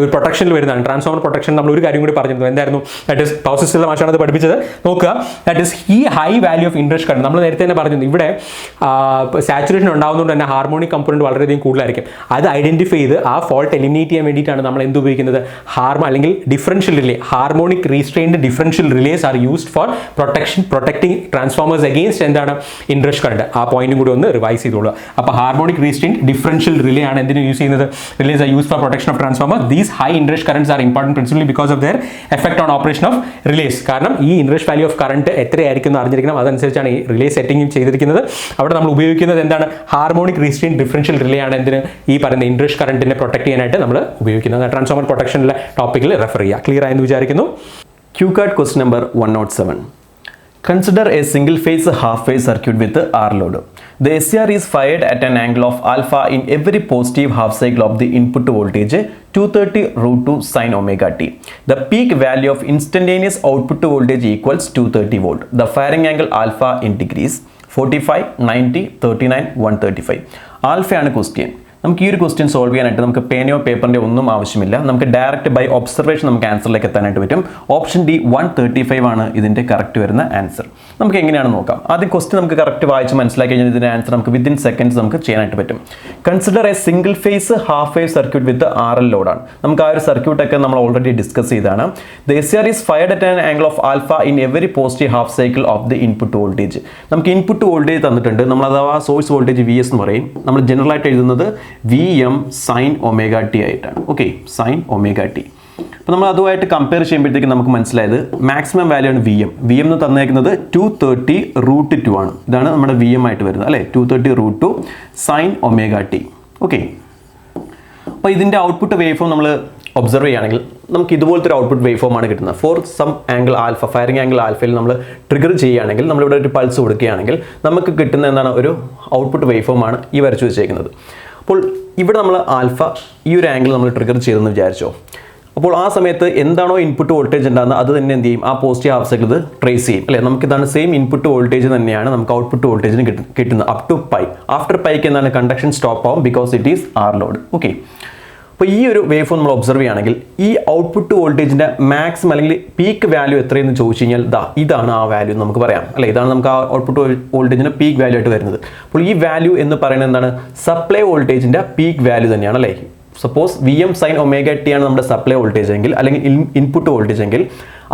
ഒരു പ്രൊട്ടക്ഷനിൽ വരുന്നതാണ് ട്രാൻസ്ഫോമർ പ്രൊട്ടക്ഷൻ നമ്മൾ ഒരു കാര്യം കൂടി പറഞ്ഞിരുന്നു എന്തായിരുന്നു ദാറ്റ് ഇസ് പവർ സിസ്റ്റത്തിലെ മാഷാണ് അത് പഠിപ്പിച്ചത് നോക്കുക ദാറ്റ് ഇസ് ഈ high value of interest current നമ്മൾ നേരത്തെ തന്നെ പറഞ്ഞിരുന്നു ഇവിടെ സാച്ചുറേഷൻ ഉണ്ടാകുന്നതുകൊണ്ട് തന്നെ ഹാർമോണിക് കമ്പോണന്റ് വളരെയധികം കൂടുതലായിരിക്കും അത് ഐഡന്റിഫൈ ചെയ്ത് ആ ഫോൾട്ട് എലിമിനേറ്റ് ചെയ്യാൻ വേണ്ടിയിട്ടാണ് നമ്മൾ എന്ത് ഉപയോഗിക്കുന്നത് അല്ലെങ്കിൽ differential relay harmonic restrained differential relays are used for on protecting transformers against എന്താണ് ഇൻറഷ് കറണ്ട്. ആ പോയിന്റും കൂടി ഒന്ന് റിവൈസ് ചെയ്തോളൂ. അപ്പോൾ ഹാർമോണിക് റീസ്ട്രെയിൻറ്റ് ഡിഫറൻഷ്യൽ റിലേ ആണ് എന്തിനു യൂസ് ചെയ്യുന്നത്? Relays are use for protection of transformer. These high inrush currents are important principally because of their effect on operation of relays. കാരണം ഈ ഇൻറഷ് വാല്യൂ ഓഫ് കറണ്ട് എത്രയായിരിക്കും എന്ന് അറിഞ്ഞിരിക്കണം. അതനുസരിച്ചാണ് ഈ റിലേ സെറ്റിംഗ് ചെയ്തിരിക്കുന്നത്. അവിടെ നമ്മൾ ഉപയോഗിക്കുന്നത് എന്താണ്? ഹാർമോണിക് റീസ്ട്രെയിൻറ്റ് ഡിഫറൻഷ്യൽ റിലേ ആണ് എന്തിന്? ഈ പറയുന്ന ഇൻറഷ് കറണ്ടിനെ പ്രൊട്ടക്ട് ചെയ്യാനായിട്ട് നമ്മൾ ഉപയോഗിക്കുന്നത്. ട്രാൻസ്ഫോമർ പ്രൊട്ടക്ഷനിലെ ടോപ്പിക്കിൽ റെഫർ ചെയ്യുക. ക്ലിയർ ആയെന്ന് വിചാരിക്കുന്നു. QCAT question number 107. Consider a single phase half phase circuit with R load. The SCR is fired at an angle of alpha in every positive half cycle of the input voltage 230 root 2 sin omega t. The peak value of instantaneous output voltage equals 230 volt. The firing angle alpha in degrees 45, 90, 39, 135. Alpha ആണ് question. നമുക്ക് ഈ ഒരു ക്വസ്റ്റ്യൻ സോൾവ് ചെയ്യാനായിട്ട് നമുക്ക് പേനയോ പേപ്പറിൻ്റെ ഒന്നും ആവശ്യമില്ല. നമുക്ക് ഡയറക്റ്റ് ബൈ ഒബ്സർവേഷൻ നമുക്ക് ആൻസറിലേക്ക് എത്താനായിട്ട് പറ്റും. ഓപ്ഷൻ ഡി 135 ആണ് ഇതിൻ്റെ കറക്റ്റ് വരുന്ന ആൻസർ. നമുക്ക് എങ്ങനെയാണ് നോക്കാം. ആദ്യം ക്വസ്റ്റ്യൻ നമുക്ക് കറക്റ്റ് വായിച്ച് മനസ്സിലാക്കി കഴിഞ്ഞാൽ ഇതിൻ്റെ ആൻസർ നമുക്ക് വിത്തിൻ സെക്കൻഡ്സ് നമുക്ക് ചെയ്യാനായിട്ട് പറ്റും. Consider A single phase half wave circuit with RL ലോഡാണ്. നമുക്ക് ആ ഒരു സർക്യൂട്ടൊക്കെ നമ്മൾ ഓൾറെഡി ഡിസ്കസ് ചെയ്താണ്. The SCR is fired at an angle of alpha in every positive half cycle of the input voltage. നമുക്ക് ഇൻപുട്ട് വോൾട്ടേജ് തന്നിട്ടുണ്ട്. നമ്മൾ അഥവാ സോഴ്സ് വോൾട്ടേജ് VS എന്ന് പറയും. നമ്മൾ ജനറൽ ആയിട്ട് എഴുതുന്നത് VM sin omega t ആയിട്ടാണ്. Okay, sin omega t. അപ്പോൾ നമ്മൾ അതുമായിട്ട് കമ്പയർ ചെയ്യുമ്പോഴത്തേക്ക് നമുക്ക് മനസ്സിലായത് മാക്സിമം വാല്യൂ ആണ് VM എന്ന് തന്നേക്കുന്നത് 230 root 2 ആണ്. ഇതാണ് നമ്മുടെ VM ആയിട്ട് വരുന്നത് അല്ലേ, 230 root 2 sin omega t. Okay, അപ്പോൾ ഇതിൻ്റെ ഔട്ട്പുട്ട് വേവ് ഫോം നമ്മൾ ഒബ്സർവ് ചെയ്യുകയാണെങ്കിൽ നമുക്ക് ഇതുപോലത്തെ ഒരു ഔട്ട്പുട്ട് വേവ് ഫോം ആണ് കിട്ടുന്നത്. For some angle alpha, firing angle ആൽഫയിൽ നമ്മൾ ട്രിഗർ ചെയ്യുകയാണെങ്കിൽ, നമ്മളിവിടെ ഒരു പൾസ് കൊടുക്കുകയാണെങ്കിൽ നമുക്ക് കിട്ടുന്ന എന്താണ് ഒരു ഔട്ട്പുട്ട് വേവ് ഫോം ആണ് ഈ വരച്ചു വെച്ചേക്കുന്നത്. അപ്പോൾ ഇവിടെ നമ്മൾ ആൽഫ ഈ ഒരു ആംഗിൾ നമ്മൾ ട്രിഗർ ചെയ്തെന്ന് വിചാരിച്ചോ. അപ്പോൾ ആ സമയത്ത് എന്താണോ ഇൻപുട്ട് വോൾട്ടേജ് ഉണ്ടാകുന്നത് അത് തന്നെ എന്ത് ചെയ്യും, ആ പോസിറ്റീവ് ഹാഫ് സൈക്കിൾ ഇത് ട്രേസ് ചെയ്യും അല്ലേ. നമുക്കിതാണ് സെയിം ഇൻപുട്ട് വോൾട്ടേജ് തന്നെയാണ് നമുക്ക് ഔട്ട്പുട്ട് വോൾട്ടേജിന് കിട്ടുന്നത് അപ് ടു പൈ. ആഫ്റ്റർ പൈക്ക് എന്താണ് കണ്ടക്ഷൻ സ്റ്റോപ്പ് ആവും because it is R load. Okay, അപ്പോൾ ഈ ഒരു വേവ് ഫോം നമ്മൾ ഒബ്സർവ് ചെയ്യുകയാണെങ്കിൽ ഈ ഔട്ട്പുട്ട് വോൾട്ടേജിൻ്റെ മാക്സിമം അല്ലെങ്കിൽ പീക്ക് വാല്യൂ എത്രയെന്ന് ചോദിച്ചു കഴിഞ്ഞാൽ ഇതാണ് ആ വാല്യൂ എന്ന് നമുക്ക് പറയാം അല്ലേ. ഇതാണ് നമുക്ക് ആ ഔട്ട്പുട്ട് വോൾട്ടേജിൻ്റെ പീക്ക് വാല്യൂ ആയിട്ട് വരുന്നത്. അപ്പോൾ ഈ വാല്യൂ എന്ന് പറയുന്നത് എന്താണ്, സപ്ലൈ വോൾട്ടേജിൻ്റെ പീക്ക് വാല്യൂ തന്നെയാണ് അല്ലേ. Suppose VM sin omega t ആണ് നമ്മുടെ സപ്ലൈ വോൾട്ടേജ് എങ്കിൽ അല്ലെങ്കിൽ ഇൻപുട്ട് വോൾട്ടേജ് എങ്കിൽ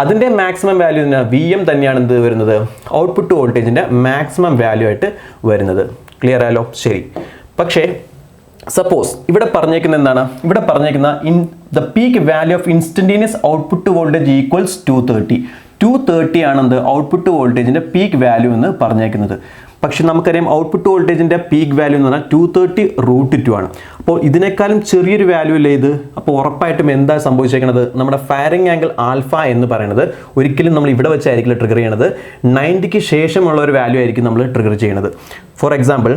അതിൻ്റെ മാക്സിമം വാല്യൂ തന്നെ VM തന്നെയാണ് എന്ത് വരുന്നത്, ഔട്ട്പുട്ട് വോൾട്ടേജിൻ്റെ മാക്സിമം വാല്യൂ ആയിട്ട് വരുന്നത്. ക്ലിയർ ആയാലോ? ശരി. പക്ഷേ സപ്പോസ് ഇവിടെ പറഞ്ഞേക്കുന്ന എന്താണ്, ഇവിടെ പറഞ്ഞേക്കുന്ന the peak value of instantaneous output voltage equals 230 ആണെന്ത് ഔട്ട്പുട്ട് വോൾട്ടേജിൻ്റെ പീക്ക് വാല്യൂ എന്ന് പറഞ്ഞേക്കുന്നത്. പക്ഷെ നമുക്കറിയാം ഔട്ട്പുട്ട് വോൾട്ടേജിൻ്റെ പീക്ക് വാല്യൂ എന്ന് പറഞ്ഞാൽ 230 root 2 ആണ്. അപ്പോൾ ഇതിനേക്കാളും ചെറിയൊരു വാല്യൂ അല്ലേ ഇത്. അപ്പോൾ ഉറപ്പായിട്ടും എന്താ സംഭവിച്ചേക്കുന്നത്, നമ്മുടെ ഫയറിംഗ് ആംഗിൾ ആൽഫ എന്ന് പറയുന്നത് ഒരിക്കലും നമ്മൾ ഇവിടെ വെച്ചായിരിക്കില്ല ട്രിഗർ ചെയ്യണത്, 90ക്ക് ശേഷമുള്ള ഒരു വാല്യൂ ആയിരിക്കും നമ്മൾ ട്രിഗർ ചെയ്യണത്. ഫോർ എക്സാമ്പിൾ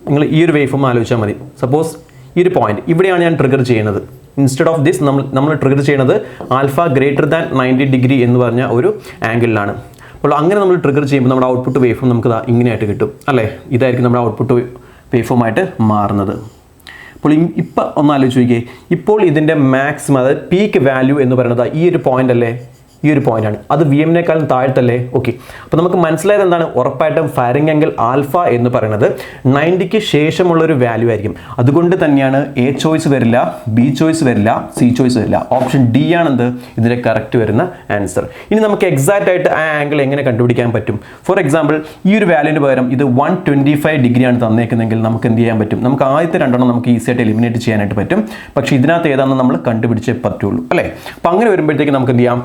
നിങ്ങൾ ഈ ഒരു വേവ് ഫോം ആലോചിച്ചാൽ മതി. സപ്പോസ് ഈ ഒരു പോയിന്റ് ഇവിടെയാണ് ഞാൻ ട്രിഗർ ചെയ്യുന്നത്. ഇൻസ്റ്റെഡ് ഓഫ് ദിസ് നമ്മൾ ട്രിഗർ ചെയ്യുന്നത് ആൽഫ ഗ്രേറ്റർ ദാൻ 90 ഡിഗ്രി എന്ന് പറഞ്ഞ ഒരു ആംഗിളിലാണ്. അപ്പോൾ അങ്ങനെ നമ്മൾ ട്രിഗർ ചെയ്യുമ്പോൾ നമ്മുടെ ഔട്ട്പുട്ട് വേവ് ഫോം നമുക്ക് ഇങ്ങനെയായിട്ട് കിട്ടും അല്ലേ. ഇതായിരിക്കും നമ്മുടെ ഔട്ട്പുട്ട് വേവ് ഫോം ആയിട്ട് മാറുന്നത്. അപ്പോൾ ഇപ്പം ഒന്ന് ആലോചിച്ച് നോക്കിയേ, ഇപ്പോൾ ഇതിൻ്റെ മാക്സിമം അതായത് പീക്ക് വാല്യൂ എന്ന് പറയുന്നത് ഈ ഒരു പോയിന്റ് അല്ലേ, ഈ ഒരു പോയിന്റാണ്. അത് VMനേക്കാളും താഴത്തല്ലേ. ഓക്കെ, അപ്പോൾ നമുക്ക് മനസ്സിലായത് എന്താണ്, ഉറപ്പായിട്ടും ഫയറിംഗ് ആംഗിൾ ആൽഫ എന്ന് പറയുന്നത് 90ക്ക് ശേഷമുള്ളൊരു വാല്യൂ ആയിരിക്കും. അതുകൊണ്ട് തന്നെയാണ് A ചോയ്സ് വരില്ല, B ചോയ്സ് വരില്ല, C ചോയ്സ് വരില്ല. ഓപ്ഷൻ ഡി ആണെന്ത് ഇതിൻ്റെ കറക്റ്റ് വരുന്ന ആൻസർ. ഇനി നമുക്ക് എക്സാക്റ്റ് ആയിട്ട് ആ ആംഗിൾ എങ്ങനെ കണ്ടുപിടിക്കാൻ പറ്റും. ഫോർ എക്സാമ്പിൾ ഈ ഒരു വാല്യൂവിന് പകരം ഇത് 125 ഡിഗ്രിയാണ് തന്നേക്കുന്നതെങ്കിൽ നമുക്ക് എന്ത് ചെയ്യാൻ പറ്റും, നമുക്ക് ആദ്യത്തെ രണ്ടെണ്ണം നമുക്ക് ഈസി ആയിട്ട് എലിമിനേറ്റ് ചെയ്യാനായിട്ട് പറ്റും. പക്ഷേ ഇതിനകത്ത് ഏതാണെന്ന് നമ്മൾ കണ്ടുപിടിച്ചേ പറ്റുള്ളൂ അല്ലേ. അപ്പോൾ അങ്ങനെ വരുമ്പോഴത്തേക്ക് നമുക്ക് എന്ത് ചെയ്യാം,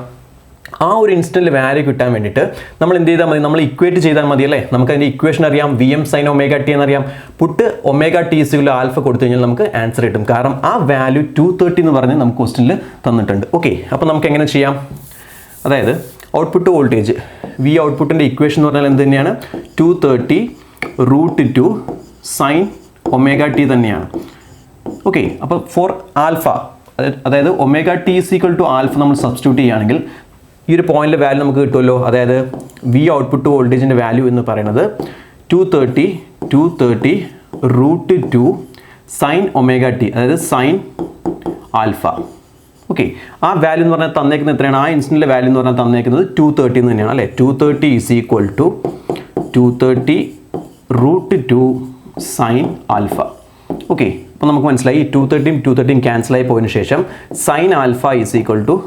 ആ ഒരു ഇൻസ്റ്റൻറ്റ് വാല്യൂ കിട്ടാൻ വേണ്ടിയിട്ട് നമ്മൾ എന്ത് ചെയ്താൽ മതി, നമ്മൾ ഇക്വേറ്റ് ചെയ്താൽ മതി അല്ലേ. നമുക്ക് അതിൻ്റെ ഇക്വേഷൻ അറിയാം, VM sin omega t എന്നറിയാം. പുട്ട് omega t = ആൽഫ കൊടുത്തു കഴിഞ്ഞാൽ നമുക്ക് ആൻസർ കിട്ടും. കാരണം ആ വാല്യൂ 230 എന്ന് പറഞ്ഞ് നമുക്ക് ക്വസ്റ്റ്യനിൽ തന്നിട്ടുണ്ട്. ഓക്കെ, അപ്പോൾ നമുക്ക് എങ്ങനെ ചെയ്യാം, അതായത് ഔട്ട്പുട്ട് വോൾട്ടേജ് V ഔട്ട്പുട്ടിൻ്റെ ഇക്വേഷൻ എന്ന് പറഞ്ഞാൽ എന്ത് തന്നെയാണ്, 230 root 2 sin omega t തന്നെയാണ്. ഓക്കെ, അപ്പോൾ ഫോർ ആൽഫ അതായത് omega t = ആൽഫ നമ്മൾ സബ്സ്റ്റിറ്റ്യൂട്ട് ചെയ്യുകയാണെങ്കിൽ ഈ ഒരു പോയിന്റിലെ വാല്യൂ നമുക്ക് കിട്ടുമല്ലോ. അതായത് V ഔട്ട്പുട്ട് വോൾട്ടേജിൻ്റെ വാല്യൂ എന്ന് പറയുന്നത് 230 root 2 sin omega t, അതായത് സൈൻ ആൽഫ. ഓക്കെ, ആ വാല്യൂ എന്ന് പറഞ്ഞാൽ തന്നേക്കുന്നത് എത്രയാണ്, ആ ഇൻസ്റ്റൻറ്റിലെ വാല്യൂ എന്ന് പറഞ്ഞാൽ തന്നേക്കുന്നത് 230 എന്ന് തന്നെയാണ് അല്ലേ. 230 = 230 root 2 sin ആൽഫ. ഓക്കെ, അപ്പോൾ നമുക്ക് മനസ്സിലായി 230 ക്യാൻസൽ ആയി പോയതിനു ശേഷം സൈൻ ആൽഫ =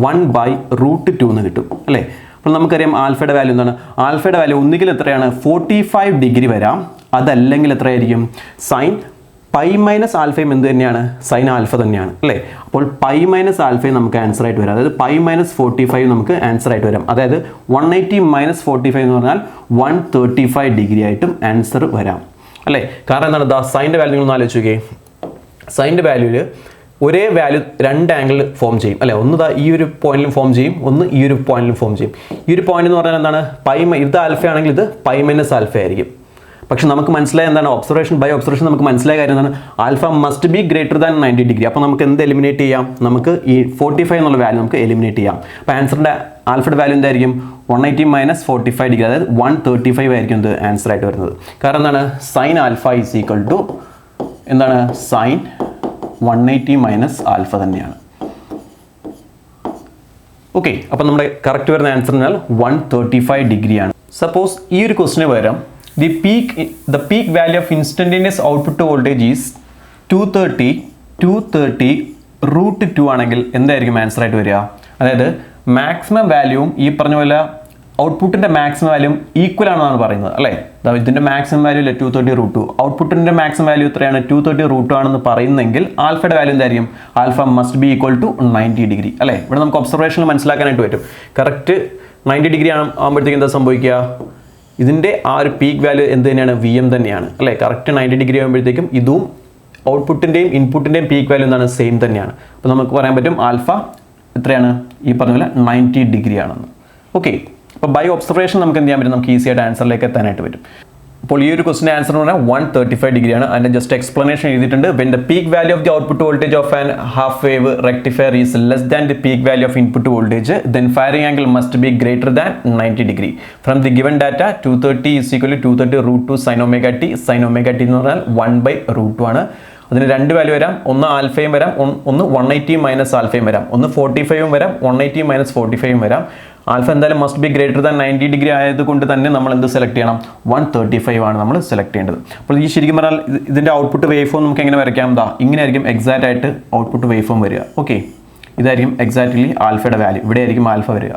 1/√2 എന്ന് കിട്ടും അല്ലേ. അപ്പോൾ നമുക്കറിയാം ആൽഫയുടെ വാല്യൂ എന്താണ്? ആൽഫയുടെ വാല്യൂ ഒന്നുകിൽ എത്രയാണ്? 45 ഡിഗ്രി വരാം, അതല്ലെങ്കിൽ എത്രയായിരിക്കും? സൈൻ പൈ മൈനസ് ആൽഫയും എന്ത് തന്നെയാണ്? സൈൻ ആൽഫ തന്നെയാണ് അല്ലേ? അപ്പോൾ പൈ മൈനസ് ആൽഫയും നമുക്ക് ആൻസർ ആയിട്ട് വരാം. അതായത് പൈ മൈനസ് 45 നമുക്ക് ആൻസർ ആയിട്ട് വരാം. അതായത് 180 മൈനസ് 45 എന്ന് പറഞ്ഞാൽ 135 ഡിഗ്രി ആയിട്ടും ആൻസർ വരാം അല്ലേ? കാരണം എന്താണ്? ദാ സൈൻ്റെ വാല്യൂ നിങ്ങൾ ആലോചിച്ച് നോക്കിയേ. സൈൻ്റെ വാല്യൂവിൽ ഒരേ വാല്യൂ രണ്ട് ആംഗിൾ ഫോം ചെയ്യും അല്ലേ? ഒന്ന് ദാ ഈ ഒരു പോയിന്റിലും ഫോം ചെയ്യും, ഒന്ന് ഈ ഒരു പോയിന്റിലും ഫോം ചെയ്യും. ഈ ഒരു പോയിന്റ് എന്ന് പറഞ്ഞാൽ എന്താണ്? ഇത് ആൽഫ ആണെങ്കിൽ ഇത് പൈ മൈനസ് ആൽഫ ആയിരിക്കും. പക്ഷെ നമുക്ക് മനസ്സിലായ എന്താണ്? ബൈ ഒബ്സർവേഷൻ നമുക്ക് മനസ്സിലായ കാര്യം എന്താണ്? Alpha must be greater than 90 degree. അപ്പോൾ നമുക്ക് എന്ത് എലിമിനേറ്റ് ചെയ്യാം? നമുക്ക് ഈ 45 എന്നുള്ള വാല്യൂ നമുക്ക് എലിമിനേറ്റ് ചെയ്യാം. അപ്പോൾ ആൻസറിൻ്റെ ആൽഫയുടെ വാല്യൂ എന്തായിരിക്കും? 180 മൈനസ് 45 ഡിഗ്രി, അതായത് 135 ആയിരിക്കും ഇത് ആൻസർ ആയിട്ട് വരുന്നത്. കാരണം എന്താണ്? Sine alpha is equal to എന്താണ്? സൈൻ 180 മൈനസ് ആൽഫ തന്നെയാണ്. ഓക്കെ, അപ്പം നമ്മുടെ കറക്റ്റ് വരുന്ന ആൻസർ എന്നാൽ 135 ഡിഗ്രിയാണ്. സപ്പോസ് ഈ ഒരു ക്വസ്റ്റിന് പകരം the peak value of instantaneous output voltage is 230 root 2 ആണെങ്കിൽ എന്തായിരിക്കും ആൻസർ ആയിട്ട് വരിക? അതായത് മാക്സിമം വാല്യൂവും ഈ പറഞ്ഞ പോലെ ഔട്ട്പുട്ടിൻ്റെ മാക്സിമം വാല്യൂ ഈക്വൽ ആണെന്നാണ് പറയുന്നത് അല്ലേ? ഇതിൻ്റെ മാക്സിമം വാല്യൂ അല്ലേ 230 റൂട്ട് 2, ഔട്ട്പുട്ടിൻ്റെ മാക്സിമം വാല്യൂ എത്രയാണ്? 230 റൂട്ട് 2 ആണെന്ന് പറയുന്നെങ്കിൽ ആൽഫയുടെ വാല്യൂ എന്തായിരിക്കും? Alpha must be equal to 90 degree അല്ലേ? ഇവിടെ നമുക്ക് ഒബ്സർവേഷനിൽ മനസ്സിലാക്കാനായിട്ട് പറ്റും. കറക്റ്റ് 90 ഡിഗ്രി ആകുമ്പോഴത്തേക്ക് എന്താ സംഭവിക്കുക? ഇതിൻ്റെ ആ ഒരു പീക്ക് വാല്യൂ എന്ത് തന്നെയാണ്? VM തന്നെയാണ് അല്ലേ? കറക്റ്റ് 90 ഡിഗ്രി ആകുമ്പോഴത്തേക്കും ഇതും ഔട്ട്പുട്ടിൻ്റെയും ഇൻപുട്ടിൻ്റെയും പീക്ക് വാല്യൂ എന്താണ്? സെയിം തന്നെയാണ്. അപ്പോൾ നമുക്ക് പറയാൻ പറ്റും ആൽഫ എത്രയാണ്? ഈ പറഞ്ഞ പോലെ 90 ഡിഗ്രി ആണെന്ന്. ഓക്കെ, അപ്പോൾ ബൈ ഒബ്സർവേഷൻ നമുക്ക് എന്ത് ചെയ്യാൻ പറ്റും? നമുക്ക് ഈസി ആയിട്ട് ആൻസറിലേക്ക് എത്താനായിട്ട് പറ്റും. അപ്പോൾ ഈ ഒരു ക്വസ്റ്റിൻ്റെ ആൻസർ എന്ന് പറഞ്ഞാൽ 135 ഡിഗ്രിയാണ്. അതിൻ്റെ ജസ്റ്റ് എക്സ്പ്ലനേഷൻ എഴുതിയിട്ടുണ്ട്. When the peak value of the output voltage of an half wave rectifier is less than the peak value of input voltage, then firing angle must be greater than 90 degree. From the given data 230 is equal to 230 root 2 sine omega t. Sine omega t എന്ന് പറഞ്ഞാൽ 1/√2 ആണ്. അതിന് രണ്ട് വാല്യൂ വരാം. ഒന്ന് ആൽഫയും വരാം, ഒന്ന് 180 മൈനസ് ആൽഫയും വരാം, ഒന്ന് 45 വരാം, 180 മൈനസ് 45 വരാം. ആൽഫ എന്തായാലും must be greater than 90 degree ആയതുകൊണ്ട് തന്നെ നമ്മൾ എന്ത് സെലക്ട് ചെയ്യണം? 135 ആണ് നമ്മൾ സെലക്ട് ചെയ്യേണ്ടത്. അപ്പോൾ ഈ ശരിക്കും പറഞ്ഞാൽ ഇതിൻ്റെ ഔട്ട്പുട്ട് വേവ് ഫോം നമുക്ക് എങ്ങനെ വരയ്ക്കാം? ഇങ്ങനെ ആയിരിക്കും എക്സാക്റ്റ് ആയിട്ട് ഔട്ട്പുട്ട് വേവ് ഫോം വരിക. ഓക്കെ, ഇതായിരിക്കും എക്സാക്ട്ലി ആൽഫയുടെ വാല്യൂ. ഇവിടെ ആയിരിക്കും ആൽഫ വരിക.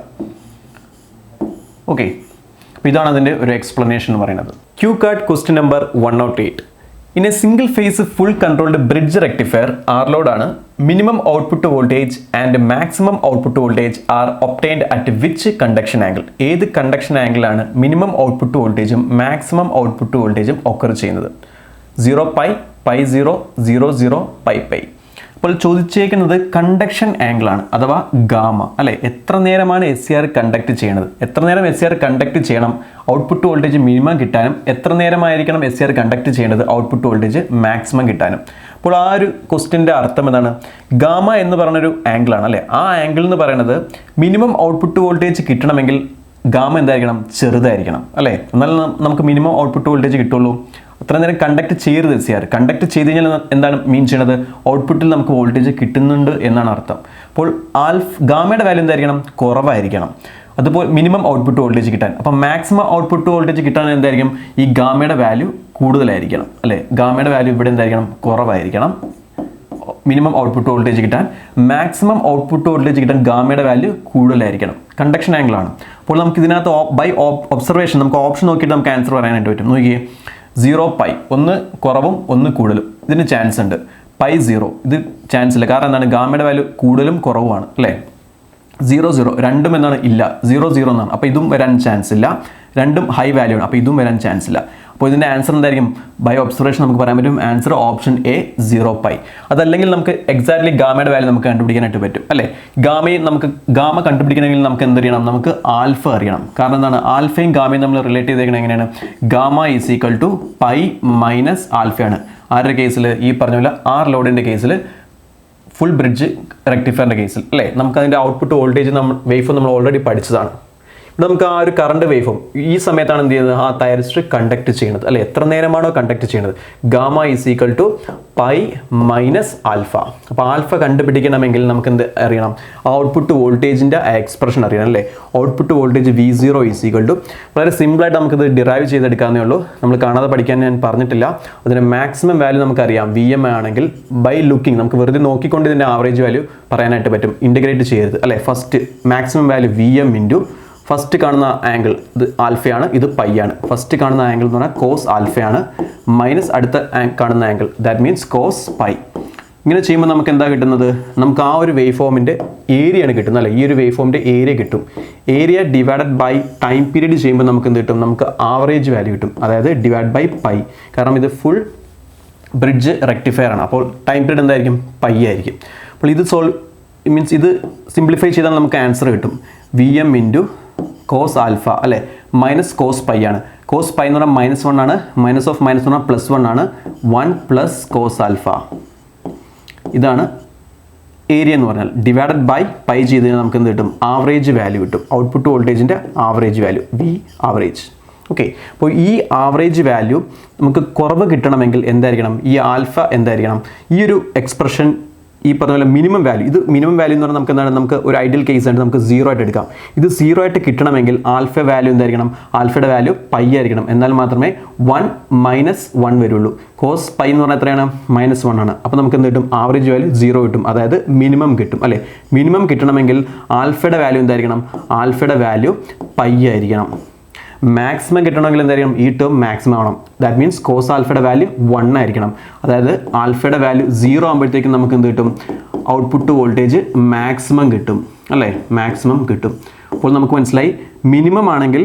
ഓക്കെ, അപ്പോൾ ഇതാണ് അതിൻ്റെ ഒരു എക്സ്പ്ലനേഷൻ എന്ന് പറയുന്നത്. Q card question number 108. In a single phase full controlled bridge rectifier R load ആണ്, minimum output voltage and maximum output voltage are obtained at which conduction angle? ഏത് കണ്ടക്ഷൻ ആംഗിൾ ആണ് മിനിമം ഔട്ട്പുട്ട് വോൾട്ടേജും മാക്സിമം ഔട്ട്പുട്ട് വോൾട്ടേജും ഒക്കർ ചെയ്യുന്നത്? 0 പൈ, പൈ 0, 0 0, പൈ പൈ. അപ്പോൾ ചോദിച്ചേക്കുന്നത് കണ്ടക്ഷൻ ആംഗിൾ ആണ് അഥവാ ഗാമ അല്ലെ? എത്ര നേരമാണ് SCR കണ്ടക്ട് ചെയ്യണത്? എത്ര നേരം SCR കണ്ടക്ട് ചെയ്യണം ഔട്ട്പുട്ട് വോൾട്ടേജ് മിനിമം കിട്ടാനും? എത്ര നേരമായിരിക്കണം SCR കണ്ടക്ട് ചെയ്യേണ്ടത് ഔട്ട്പുട്ട് വോൾട്ടേജ് മാക്സിമം കിട്ടാനും? അപ്പോൾ ആ ഒരു ക്വസ്റ്റിൻ്റെ അർത്ഥം എന്താണ്? ഗാമ എന്ന് പറയുന്നൊരു ആംഗിൾ ആണ് അല്ലേ? ആ ആംഗിൾ എന്ന് പറയുന്നത് മിനിമം ഔട്ട്പുട്ട് വോൾട്ടേജ് കിട്ടണമെങ്കിൽ ഗാമ എന്തായിരിക്കണം? ചെറുതായിരിക്കണം അല്ലേ? എന്നാൽ നമുക്ക് മിനിമം ഔട്ട്പുട്ട് വോൾട്ടേജ് കിട്ടുള്ളൂ. അത്ര നേരം കണ്ടക്ട് ചെയ്യരുത് SCR. കണ്ടക്ട് ചെയ്ത് കഴിഞ്ഞാൽ എന്താണ് മീൻ ചെയ്യണത്? ഔട്ട്പുട്ടിൽ നമുക്ക് വോൾട്ടേജ് കിട്ടുന്നുണ്ട് എന്നാണ് അർത്ഥം. അപ്പോൾ ഗാമയുടെ വാല്യൂ എന്തായിരിക്കണം? കുറവായിരിക്കണം. അതുപോലെ മിനിമം ഔട്ട്പുട്ട് വോൾട്ടേജ് കിട്ടാൻ, അപ്പം മാക്സിമം ഔട്ട്പുട്ട് വോൾട്ടേജ് കിട്ടാൻ എന്തായിരിക്കും? ഈ ഗാമയുടെ വാല്യൂ കൂടുതലായിരിക്കണം അല്ലേ? ഗാമയുടെ വാല്യൂ ഇവിടെ എന്തായിരിക്കണം? കുറവായിരിക്കണം. മിനിമം ഔട്ട്പുട്ട് വോൾട്ടേജ് കിട്ടാൻ, മാക്സിമം ഔട്ട്പുട്ട് വോൾട്ടേജ് കിട്ടാൻ ഗാമയുടെ വാല്യൂ കൂടുതലായിരിക്കണം. കണ്ടക്ഷൻ ആംഗിൾ ആണ്. അപ്പോൾ നമുക്ക് ഇതിനകത്ത് ബൈ ഒബ്സർവേഷൻ നമുക്ക് ഓപ്ഷൻ നോക്കിയിട്ട് നമുക്ക് ആൻസർ പറയാനായിട്ട് പറ്റും. നോക്കിയേ, 0 പൈ, ഒന്ന് കുറവും ഒന്ന് കൂടുതലും, ഇതിന് ചാൻസ് ഉണ്ട്. പൈ 0, ഇത് ചാൻസ് ഇല്ല. കാരണം എന്താണ്? ഗാമയുടെ വാല്യൂ കൂടുതലും കുറവുമാണ് അല്ലേ? 0 0 രണ്ടും എന്താണ്? ഇല്ല. 0 0 എന്നാണ്. അപ്പോൾ ഇതും വരാൻ ചാൻസ് ഇല്ല. രണ്ടും ഹൈ വാല്യൂ ആണ്. അപ്പോൾ ഇതും വരാൻ ചാൻസ് ഇല്ല. അപ്പോൾ ഇതിൻ്റെ ആൻസർ എന്തായിരിക്കും? ബൈ ഒബ്സർവേഷൻ നമുക്ക് പറയാൻ പറ്റും ആൻസർ ഓപ്ഷൻ എ 0 പൈ. അതല്ലെങ്കിൽ നമുക്ക് എക്സാക്ട്ലി ഗാമയുടെ വാല്യൂ നമുക്ക് കണ്ടുപിടിക്കാനായിട്ട് പറ്റും അല്ലേ? ഗാമ കണ്ടുപിടിക്കണമെങ്കിൽ നമുക്ക് എന്ത് അറിയണം? നമുക്ക് ആൽഫ അറിയണം. കാരണം എന്താണ്? ആൽഫയും ഗാമയും നമ്മൾ റിലേറ്റ് ചെയ്തേക്കുന്നത് എങ്ങനെയാണ്? Gamma is equal to pi minus ആൽഫയാണ്. ആരുടെ കേസിൽ? ഈ പറഞ്ഞ പോലെ ആർ ലോഡിൻ്റെ കേസിൽ, ഫുൾ ബ്രിഡ്ജ് റെക്ടിഫയറിൻ്റെ കേസിൽ അല്ലേ? നമുക്കതിൻ്റെ ഔട്ട്പുട്ട് വോൾട്ടേജ് വേവ് ഫോം നമ്മൾ ഓൾറെഡി പഠിച്ചതാണ്. നമുക്ക് ആ ഒരു കറണ്ട് വേവ് ഫോം ഈ സമയത്താണ് എന്ത് ചെയ്യുന്നത്? ആ തൈറിസ്റ്റർ കണ്ടക്ട് ചെയ്യുന്നത് അല്ലെ? എത്ര നേരമാണോ കണ്ടക്ട് ചെയ്യുന്നത്? Gamma is equal to pi minus alpha. അപ്പോൾ ആൽഫ കണ്ടുപിടിക്കണമെങ്കിൽ നമുക്ക് എന്ത് അറിയണം? ഔട്ട്പുട്ട് വോൾട്ടേജിൻ്റെ എക്സ്പ്രഷൻ അറിയണം അല്ലേ? Output voltage V0 is equal to, വളരെ സിമ്പിളായിട്ട് നമുക്കിത് ഡിറൈവ് ചെയ്തെടുക്കാവുന്നേ ഉള്ളൂ. നമ്മൾ കാണാതെ പഠിക്കാൻ ഞാൻ പറഞ്ഞിട്ടില്ല. അതിൻ്റെ മാക്സിമം വാല്യൂ നമുക്കറിയാം. VM ആണെങ്കിൽ ബൈ ലുക്കിംഗ് നമുക്ക് വെറുതെ നോക്കിക്കൊണ്ട് ഇതിൻ്റെ ആവറേജ് വാല്യൂ പറയാനായിട്ട് പറ്റും. ഇൻറ്റഗ്രേറ്റ് ചെയ്യരുത് അല്ലേ? First maximum value VM into first കാണുന്ന ആംഗിൾ ഇത് ആൽഫയാണ്, ഇത് പൈ ആണ്. ഫസ്റ്റ് കാണുന്ന ആംഗിൾ എന്ന് പറഞ്ഞാൽ കോസ് ആൽഫയാണ്, മൈനസ് അടുത്ത കാണുന്ന angle that means cos pi. ഇങ്ങനെ ചെയ്യുമ്പോൾ നമുക്ക് എന്താ കിട്ടുന്നത്? നമുക്ക് ആ ഒരു വേവ് ഫോമിൻ്റെ ഏരിയയാണ് കിട്ടുന്നത് അല്ലേ? ഈ ഒരു വേവ് ഫോമിൻ്റെ ഏരിയ കിട്ടും. Area divided by time period ചെയ്യുമ്പോൾ നമുക്ക് എന്ത് കിട്ടും? നമുക്ക് ആവറേജ് വാല്യൂ കിട്ടും, അതായത് ഡിവൈഡ് ബൈ പൈ. കാരണം ഇത് ഫുൾ ബ്രിഡ്ജ് റെക്ടിഫയർ ആണ്, അപ്പോൾ ടൈം പീരീഡ് എന്തായിരിക്കും? പൈ ആയിരിക്കും. അപ്പോൾ ഇത് മീൻസ് ഇത് സിംപ്ലിഫൈ ചെയ്താൽ നമുക്ക് ആൻസർ കിട്ടും V M into cos alpha അല്ലേ, മൈനസ് കോസ് പൈ ആണ്. കോസ് പൈ എന്ന് പറഞ്ഞാൽ -1 ആണ്, മൈനസ് ഓഫ് മൈനസ് എന്ന് പറഞ്ഞാൽ +1 ആണ്. 1 പ്ലസ് കോസ് ആൽഫ. ഇതാണ് ഏരിയ എന്ന് പറഞ്ഞാൽ. ഡിവൈഡഡ് ബൈ പൈ ചെയ്ത് കഴിഞ്ഞാൽ നമുക്ക് എന്ത് കിട്ടും? ആവറേജ് വാല്യൂ കിട്ടും. ഔട്ട്പുട്ട് വോൾട്ടേജിൻ്റെ average value V average. Okay, അപ്പോൾ ഈ ആവറേജ് വാല്യൂ നമുക്ക് കുറവ് കിട്ടണമെങ്കിൽ എന്തായിരിക്കണം? ഈ ആൽഫ എന്തായിരിക്കണം? ഈ ഒരു എക്സ്പ്രഷൻ ഈ പറഞ്ഞ പോലെ മിനിമം വാല്യൂ, ഇത് മിനിമം വാല്യൂ എന്ന് പറഞ്ഞാൽ നമുക്ക് എന്താണ്? നമുക്ക് ഒരു ഐഡിയൽ കേസ് ആയിട്ട് നമുക്ക് 0 ആയിട്ട് എടുക്കാം. ഇത് 0 ആയിട്ട് കിട്ടണമെങ്കിൽ ആൽഫ വാല്യൂ എന്തായിരിക്കണം? ആൽഫയുടെ വാല്യൂ പൈ ആയിരിക്കണം. എന്നാൽ മാത്രമേ 1 - 1 വരുള്ളൂ. കോസ് പൈ എന്ന് പറഞ്ഞാൽ എത്രയാണ്? -1 ആണ്. അപ്പോൾ നമുക്ക് എന്ത് കിട്ടും? ആവറേജ് വാല്യൂ 0 കിട്ടും, അതായത് മിനിമം കിട്ടും അല്ലേ? മിനിമം കിട്ടണമെങ്കിൽ ആൽഫയുടെ വാല്യൂ എന്തായിരിക്കണം? ആൽഫയുടെ വാല്യൂ പൈ ആയിരിക്കണം. മാക്സിമം കിട്ടണമെങ്കിൽ എന്തായിരിക്കും? ഈ ടേം മാക്സിമം ആവണം. ദാറ്റ് മീൻസ് കോസ് ആൽഫയുടെ വാല്യൂ 1 ആയിരിക്കണം. അതായത് ആൽഫയുടെ വാല്യൂ 0 ആകുമ്പോഴത്തേക്കും നമുക്ക് എന്ത് കിട്ടും? ഔട്ട്പുട്ട് വോൾട്ടേജ് മാക്സിമം കിട്ടും അല്ലേ? മാക്സിമം കിട്ടും. അപ്പോൾ നമുക്ക് മനസ്സിലായി മിനിമം ആണെങ്കിൽ